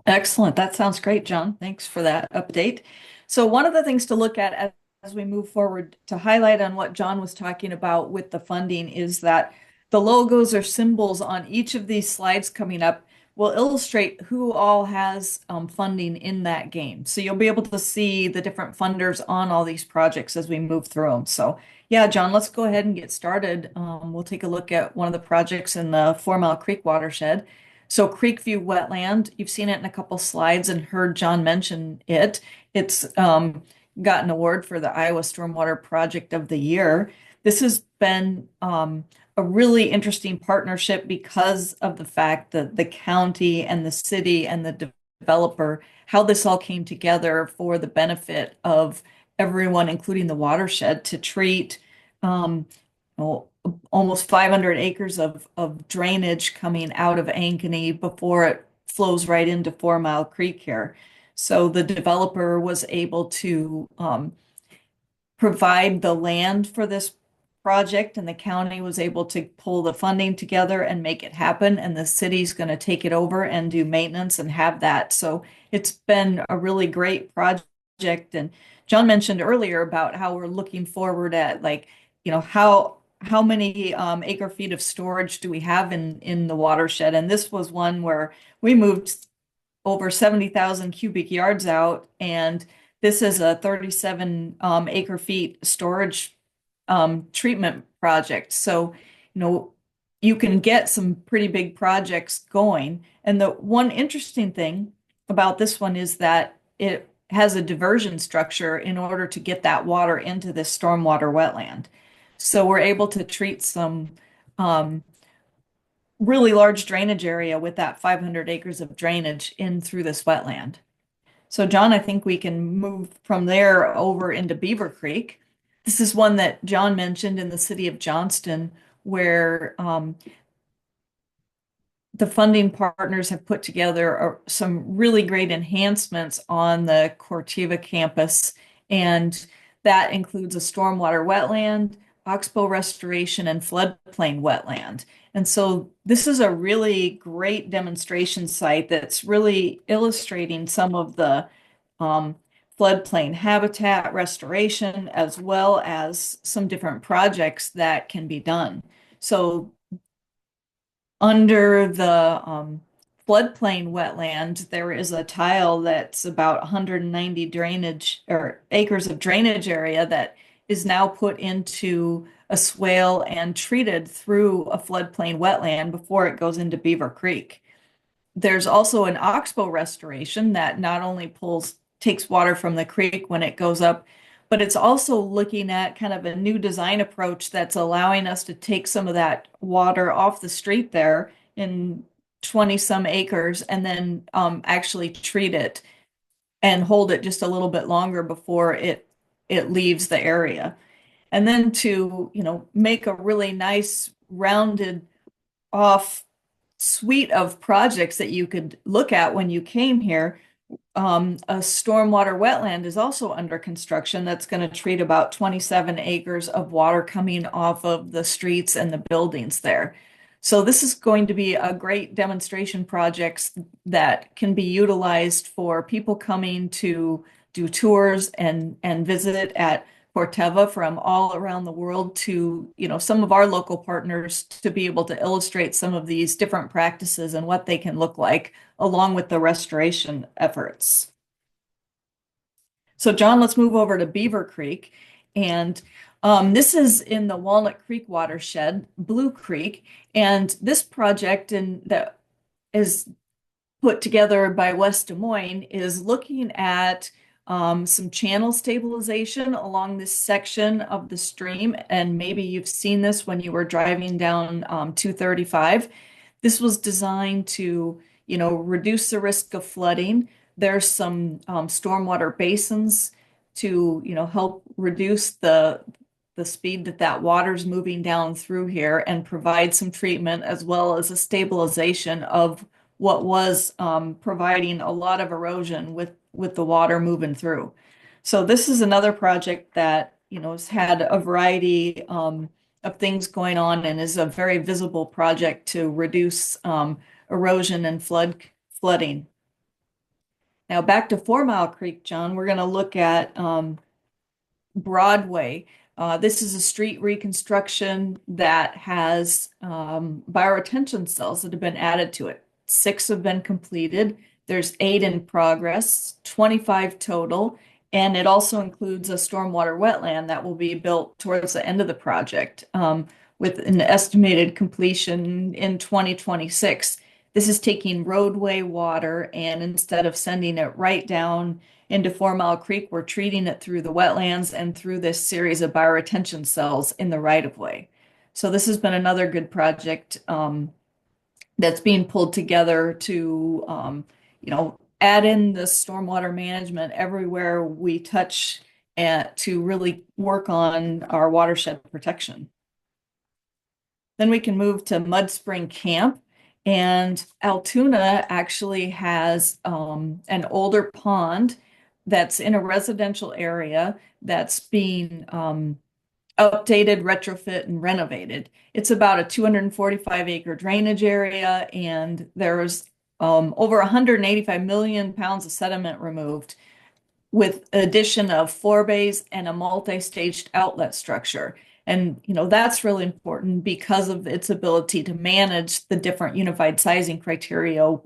Excellent. That sounds great, John. Thanks for that update. So one of the things to look at as we move forward to highlight on what John was talking about with the funding is that the logos or symbols on each of these slides coming up will illustrate who all has funding in that game. So you'll be able to see the different funders on all these projects as we move through them. So yeah, John, let's go ahead and get started. We'll take a look at one of the projects in the 4 Mile Creek watershed. So Creekview Wetland, you've seen it in a couple slides and heard John mention it. It's got an award for the Iowa Stormwater Project of the Year. This has been a really interesting partnership because of the fact that the county and the city and the developer, how this all came together for the benefit of everyone, including the watershed, to treat know, almost 500 acres of drainage coming out of Ankeny before it flows right into 4 Mile Creek here. So the developer was able to provide the land for this project, and the county was able to pull the funding together and make it happen. And the city's going to take it over and do maintenance and have that. So it's been a really great project. And John mentioned earlier about how we're looking forward at like, how many acre feet of storage do we have in the watershed? And this was one where we moved over 70,000 cubic yards out, and this is a 37 acre feet storage treatment project. So, you know, you can get some pretty big projects going. And the one interesting thing about this one is that it has a diversion structure in order to get that water into this stormwater wetland. So we're able to treat some um, really large drainage area with that 500 acres of drainage in through this wetland. So, John, I think we can move from there over into Beaver Creek. This is one that John mentioned in the city of Johnston, where the funding partners have put together some really great enhancements on the Cortiva campus, and that includes a stormwater wetland, oxbow restoration, and floodplain wetland. And so this is a really great demonstration site that's really illustrating some of the um, floodplain habitat restoration, as well as some different projects that can be done. So under the floodplain wetland, there is a tile that's about 190 drainage or acres of drainage area that is now put into a swale and treated through a floodplain wetland before it goes into Beaver Creek. There's also an oxbow restoration that not only takes water from the creek when it goes up, but it's also looking at kind of a new design approach that's allowing us to take some of that water off the street there in 20 some acres and then actually treat it and hold it just a little bit longer before it leaves the area. And then to, make a really nice rounded off suite of projects that you could look at when you came here. A stormwater wetland is also under construction that's going to treat about 27 acres of water coming off of the streets and the buildings there. So this is going to be a great demonstration projects that can be utilized for people coming to do tours and visit at Corteva from all around the world to, some of our local partners to be able to illustrate some of these different practices and what they can look like along with the restoration efforts. So, John, let's move over to Beaver Creek. And this is in the Walnut Creek watershed, Blue Creek. And this project that is put together by West Des Moines is looking at some channel stabilization along this section of the stream. And maybe you've seen this when you were driving down 235. This was designed to, reduce the risk of flooding. There's some stormwater basins to, help reduce the speed that water's moving down through here and provide some treatment as well as a stabilization of what was providing a lot of erosion with the water moving through. So this is another project that, has had a variety of things going on and is a very visible project to reduce erosion and flooding. Now back to 4 Mile Creek, John, we're going to look at Broadway. This is a street reconstruction that has bioretention cells that have been added to it. 6 have been completed. There's 8 in progress, 25 total, and it also includes a stormwater wetland that will be built towards the end of the project with an estimated completion in 2026. This is taking roadway water, and instead of sending it right down into 4 Mile Creek, we're treating it through the wetlands and through this series of bioretention cells in the right of way. So this has been another good project that's being pulled together to, add in the stormwater management everywhere we touch and to really work on our watershed protection. Then we can move to Mud Spring Camp. And Altoona actually has an older pond that's in a residential area that's being updated, retrofit, and renovated. It's about a 245-acre drainage area, and there's over 185 million pounds of sediment removed with addition of forebays and a multi-staged outlet structure. And that's really important because of its ability to manage the different unified sizing criteria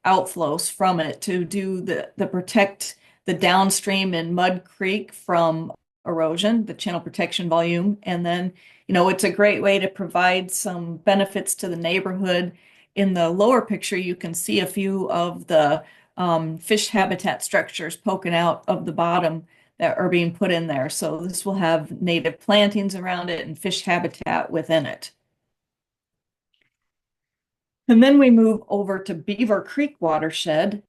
outflows from it to do the protect the downstream in Mud Creek from erosion, the channel protection volume. And then, it's a great way to provide some benefits to the neighborhood. In the lower picture, you can see a few of the fish habitat structures poking out of the bottom that are being put in there. So this will have native plantings around it and fish habitat within it. And then we move over to Beaver Creek watershed.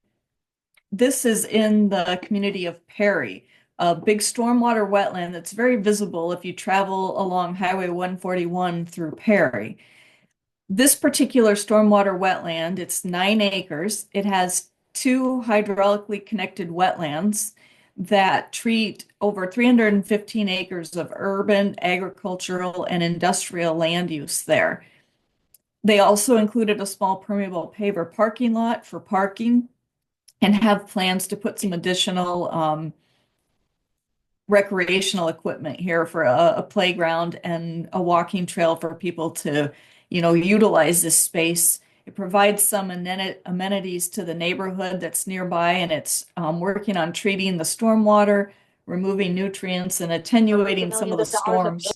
This is in the community of Perry, a big stormwater wetland that's very visible if you travel along Highway 141 through Perry. This particular stormwater wetland, it's 9 acres. It has two hydraulically connected wetlands that treat over 315 acres of urban, agricultural, and industrial land use there. They also included a small permeable paver parking lot for parking and have plans to put some additional recreational equipment here for a playground and a walking trail for people to, utilize this space. It provides some amenities to the neighborhood that's nearby, and it's working on treating the stormwater, removing nutrients, and attenuating some of the storms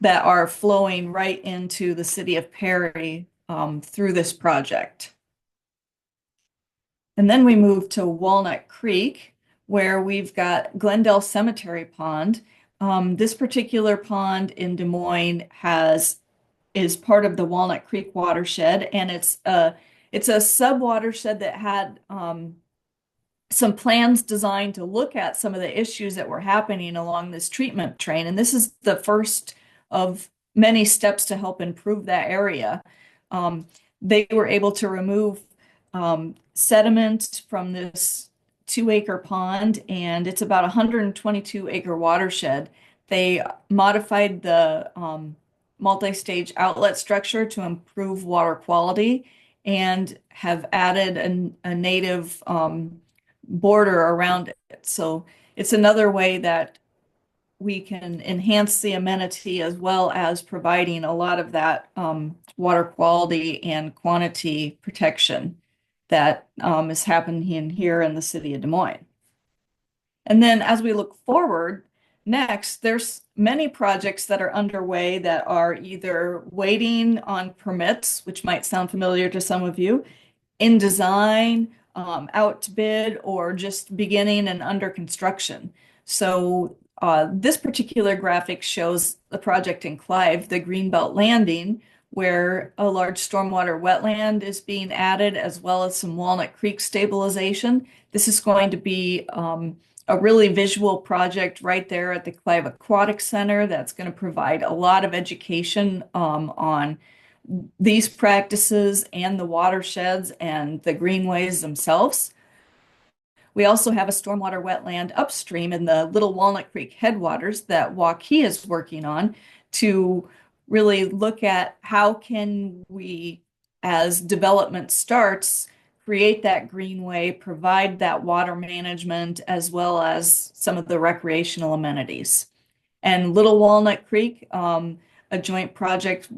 that are flowing right into the city of Perry through this project. And then we move to Walnut Creek, where we've got Glendale Cemetery Pond. This particular pond in Des Moines is part of the Walnut Creek watershed, and it's a sub watershed that had some plans designed to look at some of the issues that were happening along this treatment train. And this is the first of many steps to help improve that area. They were able to remove sediment from this 2-acre pond, and it's about 122-acre watershed. They modified the multi-stage outlet structure to improve water quality and have added a native border around it. So it's another way that we can enhance the amenity as well as providing a lot of that water quality and quantity protection that is happening here in the city of Des Moines. And then as we look forward, next, there's many projects that are underway that are either waiting on permits, which might sound familiar to some of you, in design, out to bid, or just beginning and under construction. So this particular graphic shows the project in Clive, the Greenbelt Landing, where a large stormwater wetland is being added, as well as some Walnut Creek stabilization. This is going to be a really visual project right there at the Clive Aquatic Center that's going to provide a lot of education on these practices and the watersheds and the greenways themselves. We also have a stormwater wetland upstream in the Little Walnut Creek headwaters that Waukee is working on to really look at how can we, as development starts, create that greenway, provide that water management, as well as some of the recreational amenities. And Little Walnut Creek, a joint project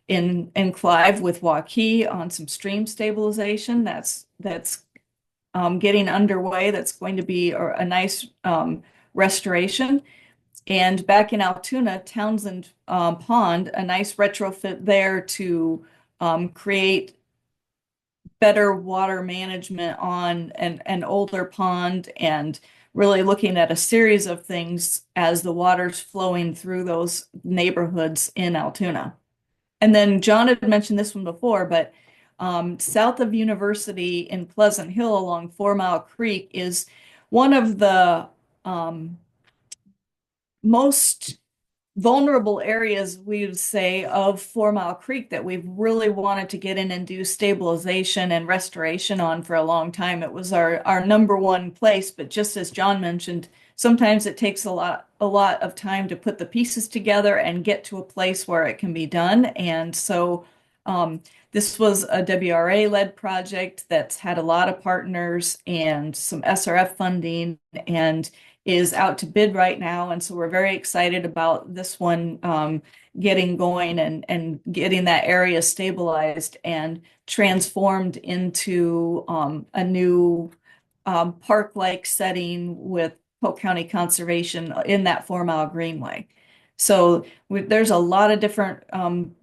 in Clive with Waukee on some stream stabilization that's getting underway. That's going to be a nice restoration. And back in Altoona, Townsend Pond, a nice retrofit there to create better water management on an older pond, and really looking at a series of things as the water's flowing through those neighborhoods in Altoona. And then John had mentioned this one before, but south of University in Pleasant Hill along 4 Mile Creek is one of the most vulnerable areas, we would say, of 4 Mile Creek that we've really wanted to get in and do stabilization and restoration on for a long time. It was our number one place, but just as John mentioned, sometimes it takes a lot of time to put the pieces together and get to a place where it can be done. And so this was a WRA led project that's had a lot of partners and some SRF funding, and is out to bid right now. And so we're very excited about this one getting going and getting that area stabilized and transformed into a new park-like setting with Polk County Conservation in that 4 Mile Greenway. So there's a lot of different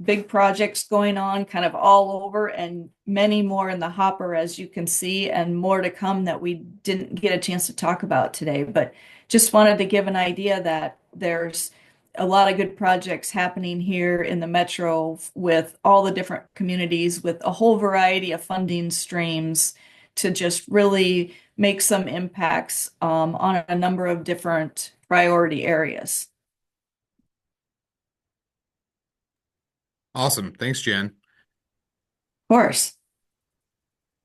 big projects going on kind of all over, and many more in the hopper, as you can see, and more to come that we didn't get a chance to talk about today. But just wanted to give an idea that there's a lot of good projects happening here in the metro with all the different communities with a whole variety of funding streams to just really make some impacts on a number of different priority areas. Awesome. Thanks, Jen. Of course.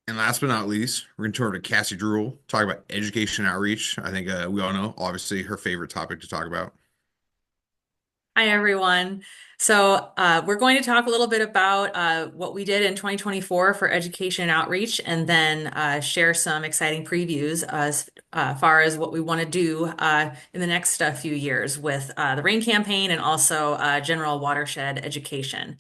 And last but not least, we're going to turn to Cassie Drewell, talk about education outreach. I think we all know, obviously, her favorite topic to talk about. Hi, everyone. We're going to talk a little bit about what we did in 2024 for education and outreach, and then share some exciting previews as far as what we want to do in the next few years with the RAIN campaign and also general watershed education.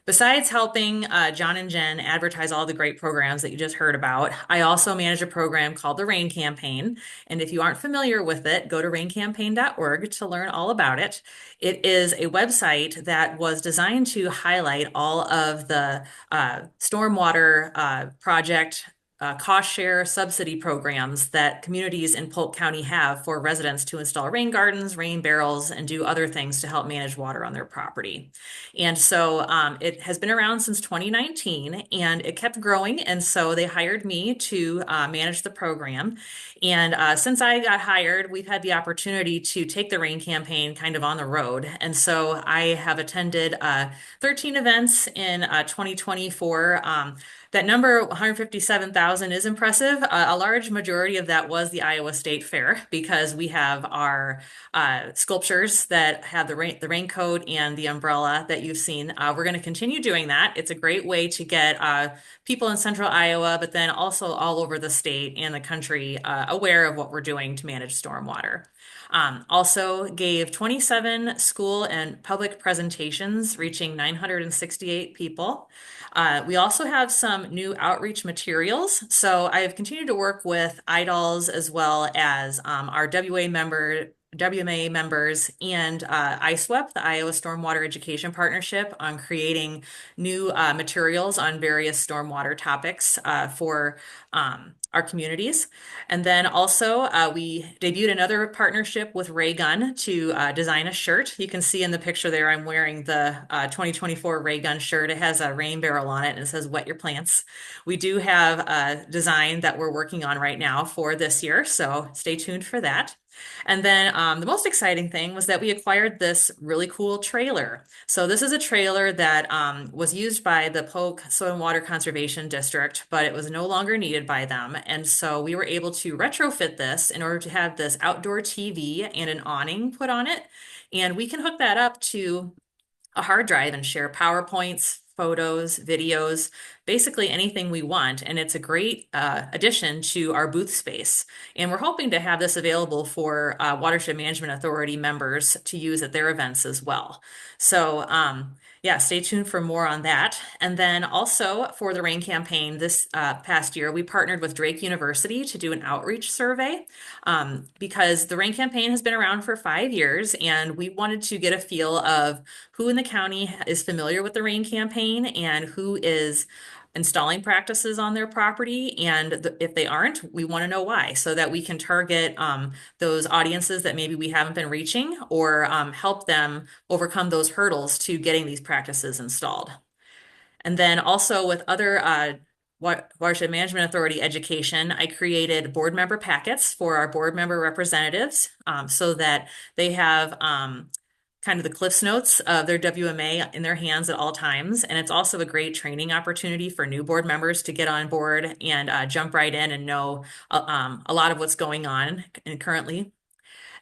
Besides helping John and Jen advertise all the great programs that you just heard about, I also manage a program called the RAIN Campaign. And if you aren't familiar with it, go to raincampaign.org to learn all about it. It is a website that was designed to highlight all of the stormwater project cost share subsidy programs that communities in Polk County have for residents to install rain gardens, rain barrels, and do other things to help manage water on their property. It has been around since 2019, and it kept growing. And so they hired me to manage the program. And since I got hired, we've had the opportunity to take the RAIN campaign kind of on the road. And so I have attended 13 events in 2024. That number, 157,000, is impressive. A large majority of that was the Iowa State Fair, because we have our sculptures that have the raincoat and the umbrella that you've seen. We're going to continue doing that. It's a great way to get people in central Iowa, but then also all over the state and the country aware of what we're doing to manage stormwater. Also gave 27 school and public presentations, reaching 968 people. We also have some new outreach materials. So I have continued to work with IDOLs as well as our WMA members and ISWEP, the Iowa Stormwater Education Partnership, on creating new materials on various stormwater topics for our communities. And then also we debuted another partnership with Ray Gun to design a shirt. You can see in the picture there, I'm wearing the 2024 Ray Gun shirt. It has a rain barrel on it and it says "Wet Your Plants." We do have a design that we're working on right now for this year, so stay tuned for that. And then the most exciting thing was that we acquired this really cool trailer. So this is a trailer that was used by the Polk Soil and Water Conservation District, but it was no longer needed by them. And so we were able to retrofit this in order to have this outdoor TV and an awning put on it. And we can hook that up to a hard drive and share PowerPoints, photos, videos, basically anything we want. And it's a great addition to our booth space. And we're hoping to have this available for Watershed Management Authority members to use at their events as well. Yeah, stay tuned for more on that. And then also for the RAIN campaign this past year, we partnered with Drake University to do an outreach survey because the RAIN campaign has been around for 5 years, and we wanted to get a feel of who in the county is familiar with the RAIN campaign and who is installing practices on their property. And if they aren't, we want to know why, so that we can target those audiences that maybe we haven't been reaching, or help them overcome those hurdles to getting these practices installed. And then also with other Watershed Management Authority education, I created board member packets for our board member representatives so that they have kind of the Cliffs Notes of their WMA in their hands at all times. And it's also a great training opportunity for new board members to get on board and jump right in and know a lot of what's going on and currently.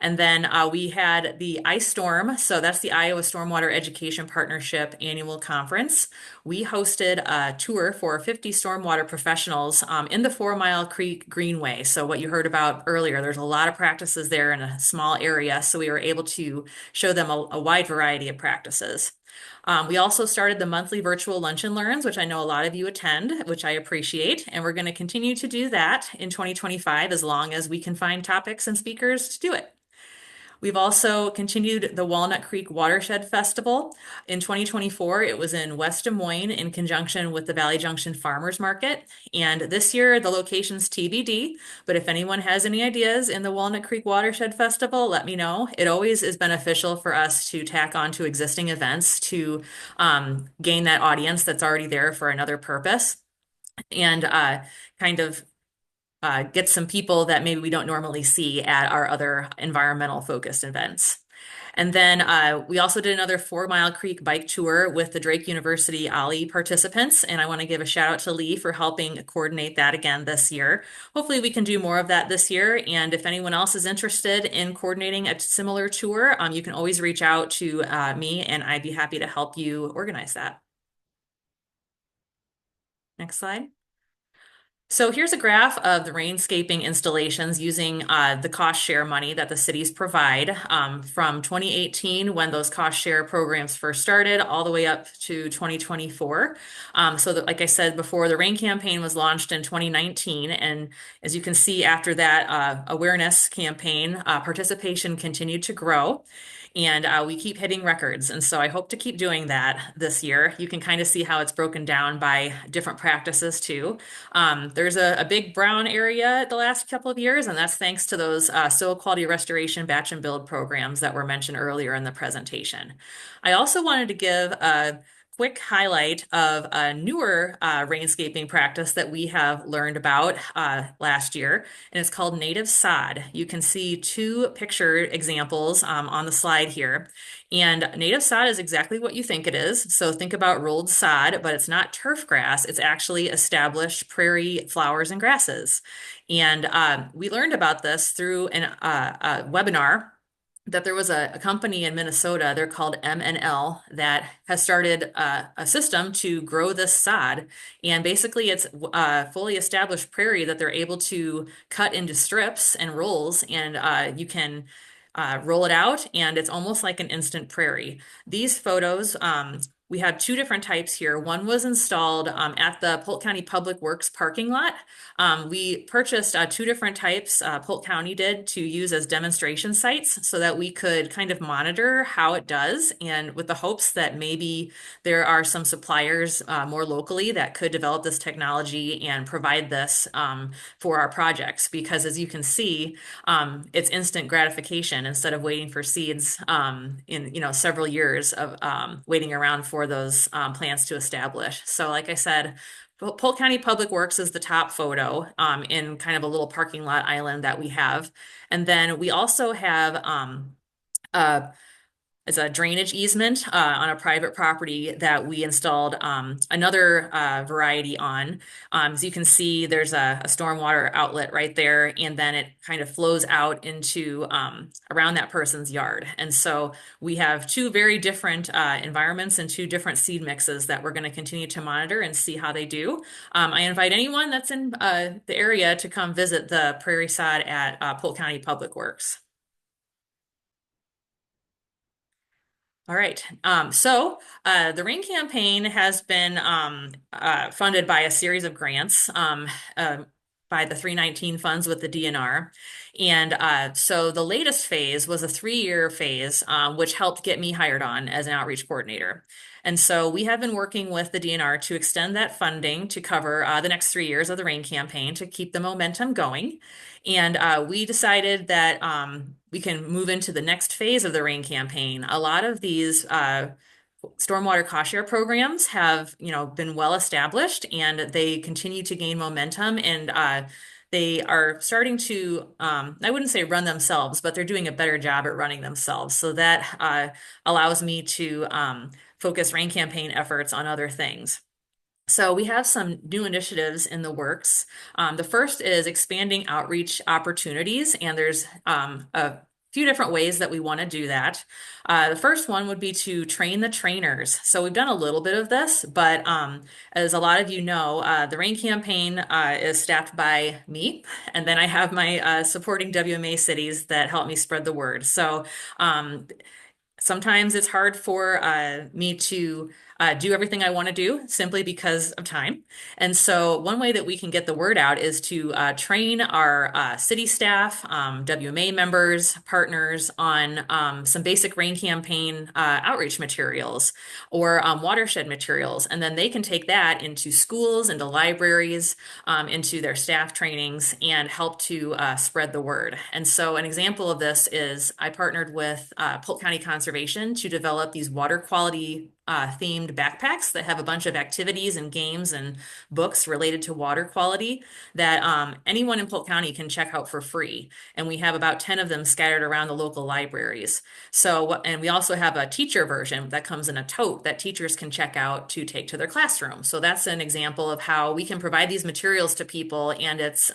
And then we had the Ice Storm. So that's the Iowa Stormwater Education Partnership annual conference. We hosted a tour for 50 stormwater professionals in the 4 Mile Creek Greenway. So what you heard about earlier, there's a lot of practices there in a small area. So we were able to show them a wide variety of practices. We also started the monthly virtual lunch and learns, which I know a lot of you attend, which I appreciate. And we're going to continue to do that in 2025 as long as we can find topics and speakers to do it. We've also continued the Walnut Creek Watershed Festival. In 2024, it was in West Des Moines in conjunction with the Valley Junction Farmers Market. And this year, the location's TBD. But if anyone has any ideas in the Walnut Creek Watershed Festival, let me know. It always is beneficial for us to tack on to existing events to gain that audience that's already there for another purpose and kind of get some people that maybe we don't normally see at our other environmental focused events. And then we also did another 4 Mile Creek bike tour with the Drake University Ollie participants. And I want to give a shout out to Lee for helping coordinate that again this year. Hopefully we can do more of that this year. And if anyone else is interested in coordinating a similar tour, you can always reach out to me and I'd be happy to help you organize that. Next slide. So here's a graph of the rainscaping installations using the cost share money that the cities provide from 2018 when those cost share programs first started all the way up to 2024. So that, like I said before, the rain campaign was launched in 2019. And as you can see after that awareness campaign, participation continued to grow. And we keep hitting records. And so I hope to keep doing that this year. You can kind of see how it's broken down by different practices too. There's a big brown area the last couple of years, and that's thanks to those soil quality restoration batch and build programs that were mentioned earlier in the presentation. I also wanted to give a quick highlight of a newer rainscaping practice that we have learned about last year, and it's called native sod. You can see two picture examples on the slide here. And native sod is exactly what you think it is. So think about rolled sod, but it's not turf grass. It's actually established prairie flowers and grasses. And we learned about this through a webinar that there was a company in Minnesota, they're called M&L, that has started a system to grow this sod. And basically it's a fully established prairie that they're able to cut into strips and rolls, and you can roll it out, and it's almost like an instant prairie. These photos, we have two different types here. One was installed at the Polk County Public Works parking lot. We purchased two different types, Polk County did, to use as demonstration sites so that we could kind of monitor how it does, and with the hopes that maybe there are some suppliers more locally that could develop this technology and provide this for our projects. Because as you can see, it's instant gratification instead of waiting for seeds in several years of waiting around for those plants to establish. So like I said, Polk County Public Works is the top photo in kind of a little parking lot island that we have. And then we also have it's a drainage easement on a private property that we installed another variety on. As you can see, there's a stormwater outlet right there, and then it kind of flows out into around that person's yard. And so we have two very different environments and two different seed mixes that we're going to continue to monitor and see how they do. I invite anyone that's in the area to come visit the prairie sod at Polk County Public Works. All right. So the rain campaign has been funded by a series of grants by the 319 funds with the DNR. And so the latest phase was a 3-year phase, which helped get me hired on as an outreach coordinator. And so we have been working with the DNR to extend that funding to cover the next 3 years of the rain campaign to keep the momentum going. And we decided that we can move into the next phase of the rain campaign. A lot of these stormwater cost share programs have, been well established and they continue to gain momentum and they are starting to, I wouldn't say run themselves, but they're doing a better job at running themselves. So that allows me to focus rain campaign efforts on other things. So we have some new initiatives in the works. The first is expanding outreach opportunities, and there's a few different ways that we want to do that. The first one would be to train the trainers. So we've done a little bit of this, but as a lot of you know, the rain campaign is staffed by me, and then I have my supporting WMA cities that help me spread the word. So um, sometimes it's hard for me to do everything I want to do simply because of time. And so, one way that we can get the word out is to train our city staff, WMA members, partners on some basic rain campaign outreach materials or watershed materials. And then they can take that into schools, into libraries, into their staff trainings, and help to spread the word. And so, an example of this is I partnered with Polk County Conservation to develop these water quality themed backpacks that have a bunch of activities and games and books related to water quality that anyone in Polk County can check out for free. And we have about 10 of them scattered around the local libraries. So, and we also have a teacher version that comes in a tote that teachers can check out to take to their classroom. So that's an example of how we can provide these materials to people and it's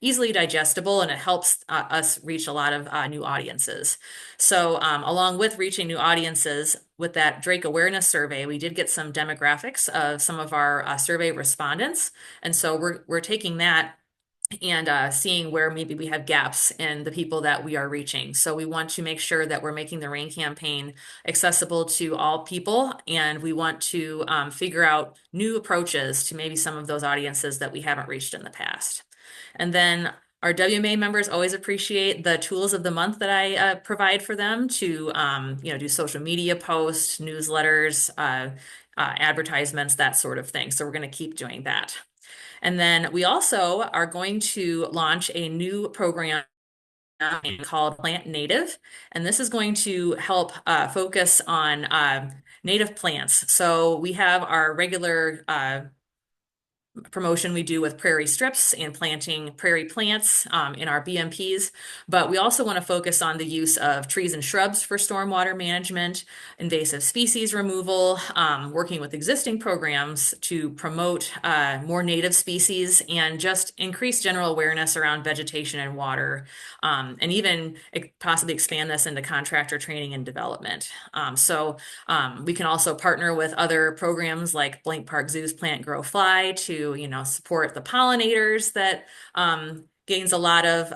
easily digestible and it helps us reach a lot of new audiences. So, along with reaching new audiences, with that Drake awareness survey, we did get some demographics of some of our survey respondents, and so we're taking that and seeing where maybe we have gaps in the people that we are reaching. So we want to make sure that we're making the RAIN campaign accessible to all people, and we want to figure out new approaches to maybe some of those audiences that we haven't reached in the past. And then our WMA members always appreciate the tools of the month that I provide for them to, do social media posts, newsletters, advertisements, that sort of thing. So we're going to keep doing that. And then we also are going to launch a new program called Plant Native, and this is going to help focus on native plants. So we have our regular promotion we do with prairie strips and planting prairie plants in our BMPs, but we also want to focus on the use of trees and shrubs for stormwater management, invasive species removal, working with existing programs to promote more native species and just increase general awareness around vegetation and water, and even possibly expand this into contractor training and development. We can also partner with other programs like Blank Park Zoo's Plant Grow Fly to, support the pollinators that gains a lot of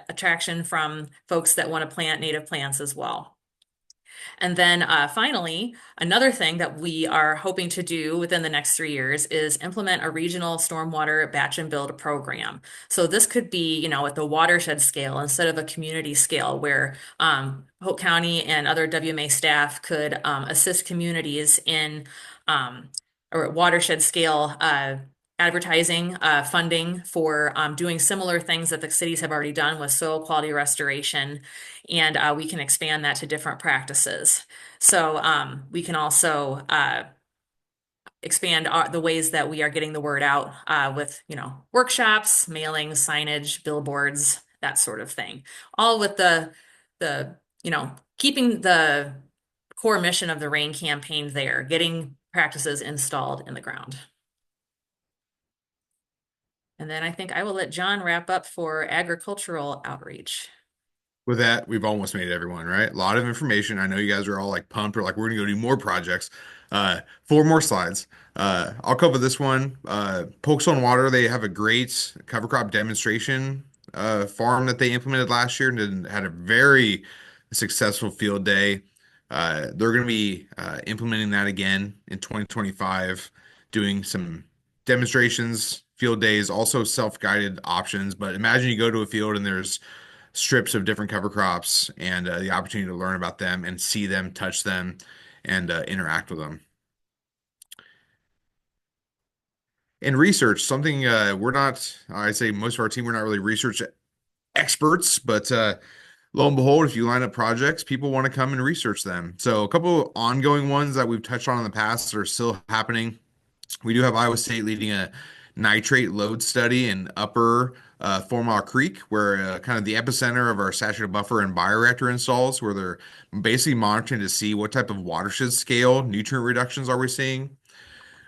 attraction from folks that want to plant native plants as well. And then finally, another thing that we are hoping to do within the next 3 years is implement a regional stormwater batch and build program. So this could be, at the watershed scale instead of a community scale where Polk County and other WMA staff could assist communities in or watershed scale advertising funding for doing similar things that the cities have already done with soil quality restoration, and we can expand that to different practices. So we can also expand the ways that we are getting the word out with, workshops, mailings, signage, billboards, that sort of thing. All with the keeping the core mission of the RAIN campaign there, getting practices installed in the ground. And then I think I will let John wrap up for agricultural outreach. With that, we've almost made everyone, right? A lot of information. I know you guys are all like pumped or like, we're gonna go do more projects. 4 more slides. I'll cover this one. Pokes on Water, they have a great cover crop demonstration farm that they implemented last year and had a very successful field day. They're gonna be implementing that again in 2025, doing some demonstrations, field days, also self-guided options. But imagine you go to a field and there's strips of different cover crops and the opportunity to learn about them and see them, touch them, and interact with them. In research, something we're not, I'd say most of our team, we're not really research experts, but lo and behold, if you line up projects, people want to come and research them. So a couple of ongoing ones that we've touched on in the past that are still happening. We do have Iowa State leading a nitrate load study in upper 4 Mile Creek, where kind of the epicenter of our saturated buffer and bioreactor installs, where they're basically monitoring to see what type of watershed scale nutrient reductions are we seeing.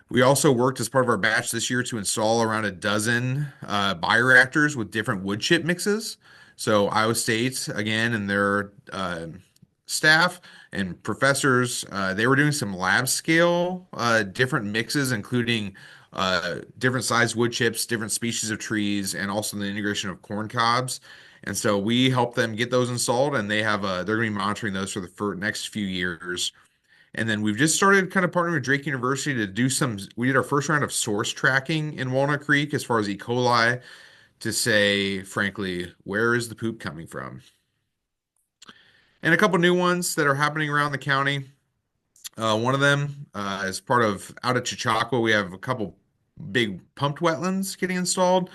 We also worked as part of our batch this year to install around a dozen bioreactors with different wood chip mixes. So Iowa State, again, and their staff and professors, they were doing some lab scale different mixes, including different size wood chips, different species of trees, and also the integration of corn cobs. And so we helped them get those installed, and they're going to be monitoring those for the next few years. And then we've just started kind of partnering with Drake University to do we did our first round of source tracking in Walnut Creek as far as E. coli to say, frankly, where is the poop coming from? And a couple new ones that are happening around the county. One of them is part of out of Chautauqua, we have a couple big pumped wetlands getting installed.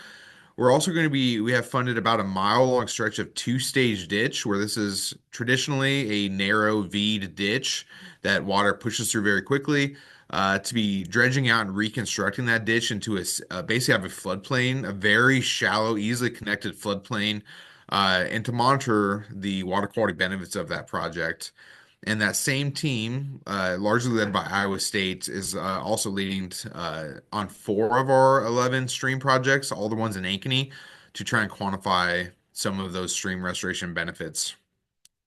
We're also going to we have funded about a mile long stretch of two-stage ditch where this is traditionally a narrow V'd ditch that water pushes through very quickly. To be dredging out and reconstructing that ditch into basically have a floodplain, a very shallow, easily connected floodplain, and to monitor the water quality benefits of that project. And that same team, largely led by Iowa State, is also leading on 4 of our 11 stream projects, all the ones in Ankeny, to try and quantify some of those stream restoration benefits,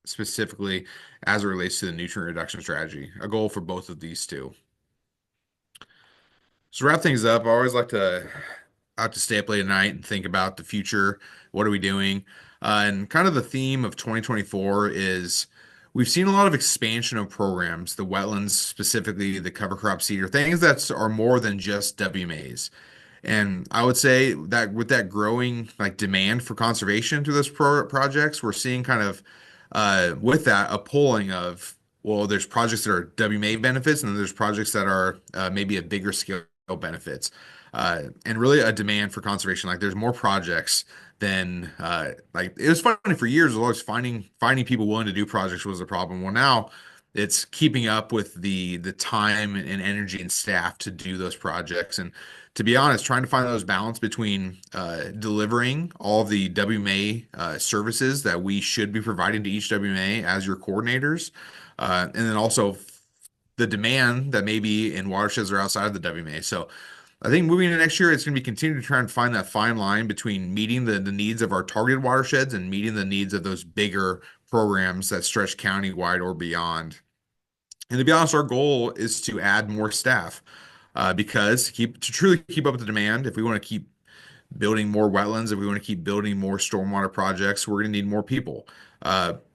specifically as it relates to the nutrient reduction strategy, a goal for both of these two. So to wrap things up, I like to stay up late at night and think about the future. What are we doing? And kind of the theme of 2024 is we've seen a lot of expansion of programs, the wetlands, specifically the cover crop cedar, things that are more than just WMAs. And I would say that with that growing like demand for conservation through those projects, we're seeing kind of with that a pulling of, well, there's projects that are WMA benefits, and then there's projects that are maybe a bigger scale benefits, and really a demand for conservation. Like there's more projects than like it was funny for years. As always finding people willing to do projects was a problem. Well, now it's keeping up with the time and energy and staff to do those projects. And to be honest, trying to find those balance between delivering all the WMA services that we should be providing to each WMA as your coordinators, and then also the demand that may be in watersheds or outside of the WMA. So I think moving into next year, it's going to be continuing to try and find that fine line between meeting the needs of our targeted watersheds and meeting the needs of those bigger programs that stretch county-wide or beyond. And to be honest, our goal is to add more staff because to truly keep up with the demand, if we want to keep building more wetlands, if we want to keep building more stormwater projects, we're going to need more people.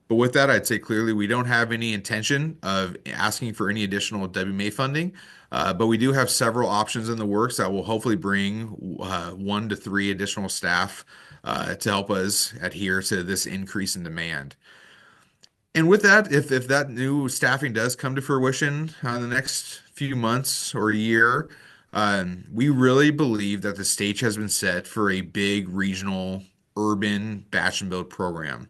But with that, I'd say clearly we don't have any intention of asking for any additional WMA funding, but we do have several options in the works that will hopefully bring 1 to 3 additional staff to help us adhere to this increase in demand. And with that, if that new staffing does come to fruition in the next few months or a year, we really believe that the stage has been set for a big regional urban batch and build program.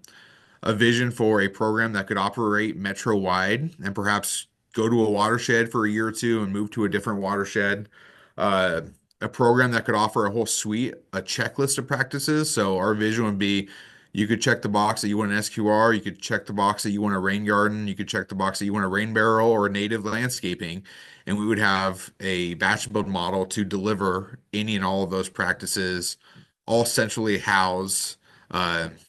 A vision for a program that could operate metro-wide and perhaps go to a watershed for a year or two and move to a different watershed. Uh, a program that could offer a whole suite, a checklist of practices. So our vision would be you could check the box that you want an SQR, you could check the box that you want a rain garden, you could check the box that you want a rain barrel or native landscaping, and we would have a batch build model to deliver any and all of those practices, all centrally housed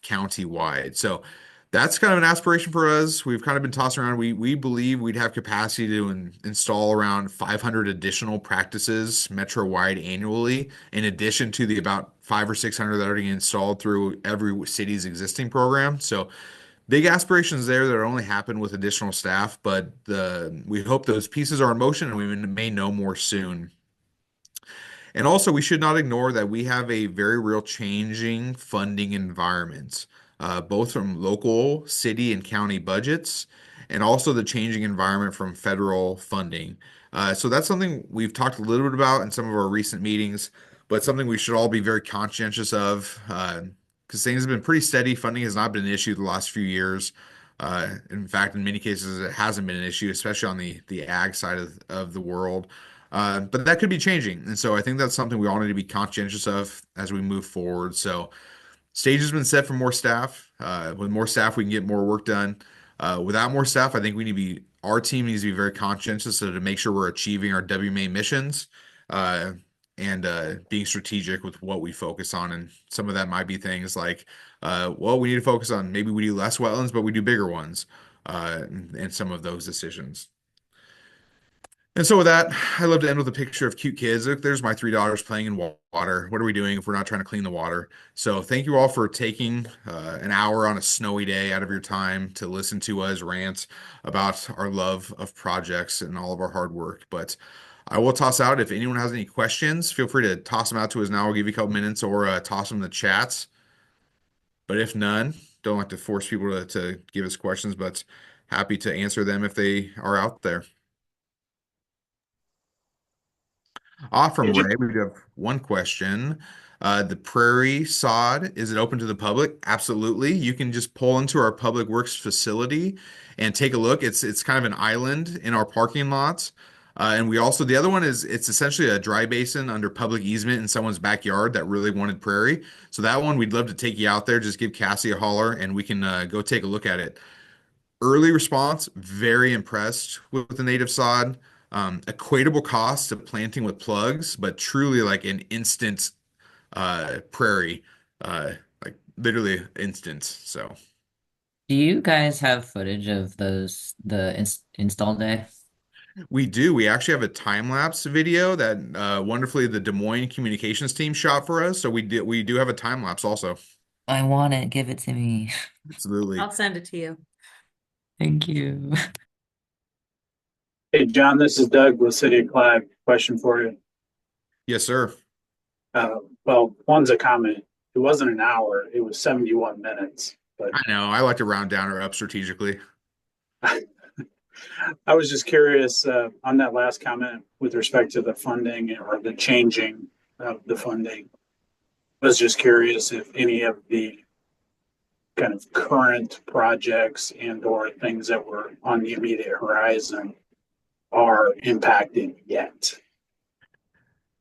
county-wide. So that's kind of an aspiration for us. We've kind of been tossing around. We believe we'd have capacity to install around 500 additional practices metro-wide annually, in addition to the about 500 or 600 that are getting installed through every city's existing program. So big aspirations there that only happen with additional staff, but we hope those pieces are in motion and we may know more soon. And also, we should not ignore that we have a very real changing funding environment, both from local, city, and county budgets, and also the changing environment from federal funding. So that's something we've talked a little bit about in some of our recent meetings, but something we should all be very conscientious of. because things have been pretty steady. Funding has not been an issue the last few years. In fact, in many cases, it hasn't been an issue, especially on the ag side of the world. But that could be changing. And so I think that's something we all need to be conscientious of as we move forward. So stage has been set for more staff. With more staff, we can get more work done. Without more staff, I think our team needs to be very conscientious so to make sure we're achieving our WMA missions, uh, and being strategic with what we focus on. And some of that might be things like, well, we need to focus on maybe we do less wetlands, but we do bigger ones, and some of those decisions. And so with that, I love to end with a picture of cute kids. Look, there's my three daughters playing in water. What are we doing if we're not trying to clean the water? So thank you all for taking an hour on a snowy day out of your time to listen to us rant about our love of projects and all of our hard work. But I will toss out if anyone has any questions, feel free to toss them out to us now. I'll give you a couple minutes or toss them in the chats. But if none, don't like to force people to give us questions, but happy to answer them if they are out there. Yeah, From Ray, we do have one question. The prairie sod, is it open to the public? Absolutely. You can just pull into our public works facility and take a look. It's kind of an island in our parking lots. And we also, the other one is it's essentially a dry basin under public easement in someone's backyard that really wanted prairie. So that one, we'd love to take you out there. Just give Cassie a holler and we can go take a look at it. Early response, very impressed with the native sod. Equatable cost of planting with plugs, but truly like an instant prairie, uh, like literally instant. So Do you guys have footage of the install day? we do. We actually have a time lapse video that wonderfully the Des Moines communications team shot for us. So we do have a time lapse also. I want it. Give it to me. Absolutely. I'll send it to you. Thank you. Hey, John, this is Doug with City of Clive. Question for you. Yes, sir. Well, one's a comment. It wasn't an hour, it was 71 minutes. But I know. I like to round down or up strategically. I was just curious on that last comment with respect to the funding or the changing of the funding. I was just curious if any of the kind of current projects and or things that were on the immediate horizon are impacted yet.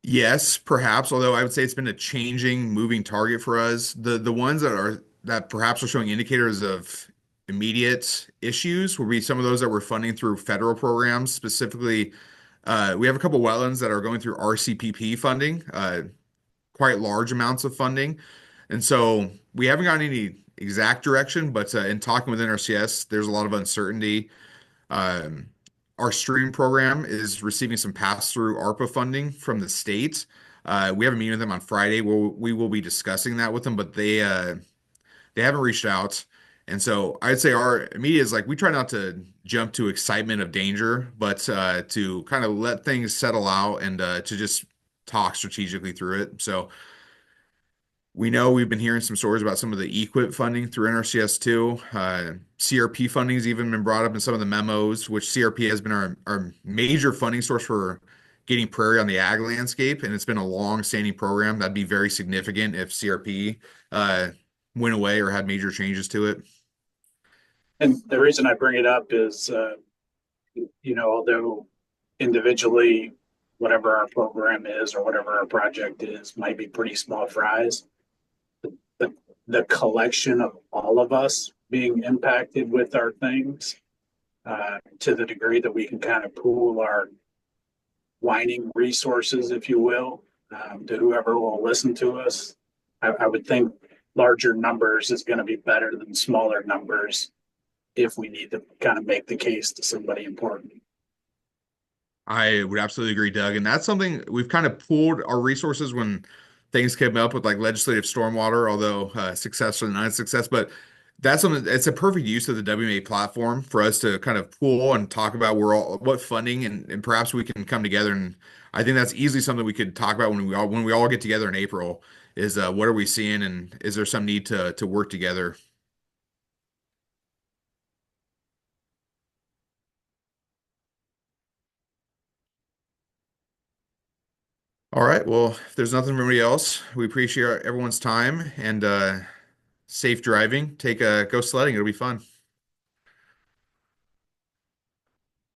Yes, perhaps, although I would say it's been a changing, moving target for us. The ones that perhaps are showing indicators of immediate issues will be some of those that we're funding through federal programs. Specifically, we have a couple wetlands that are going through RCPP funding, quite large amounts of funding. And so we haven't gotten any exact direction, but in talking with NRCS, there's a lot of uncertainty. Um, our stream program is receiving some pass-through ARPA funding from the state. We have a meeting with them on Friday. We will be discussing that with them, but they haven't reached out. And so I'd say our immediate is like we try not to jump to excitement of danger, but to kind of let things settle out and to just talk strategically through it. So we know we've been hearing some stories about some of the EQIP funding through NRCS too. CRP funding has even been brought up in some of the memos, which CRP has been our major funding source for getting prairie on the ag landscape. And it's been a long-standing program. That'd be very significant if CRP went away or had major changes to it. And the reason I bring it up is, although individually, whatever our program is or whatever our project is might be pretty small fries, the, the collection of all of us being impacted with our things to the degree that we can kind of pool our whining resources, if you will, to whoever will listen to us. I would think larger numbers is going to be better than smaller numbers if we need to kind of make the case to somebody important. I would absolutely agree, Doug. And that's something we've kind of pooled our resources when things came up with like legislative stormwater, although successful and unsuccess. But that's something, it's a perfect use of the WMA platform for us to kind of pool and talk about what funding and perhaps we can come together. And I think that's easily something we could talk about when we all get together in April is what are we seeing and is there some need to work together? All right. Well, if there's nothing from anybody else, we appreciate everyone's time and safe driving. Go sledding. It'll be fun.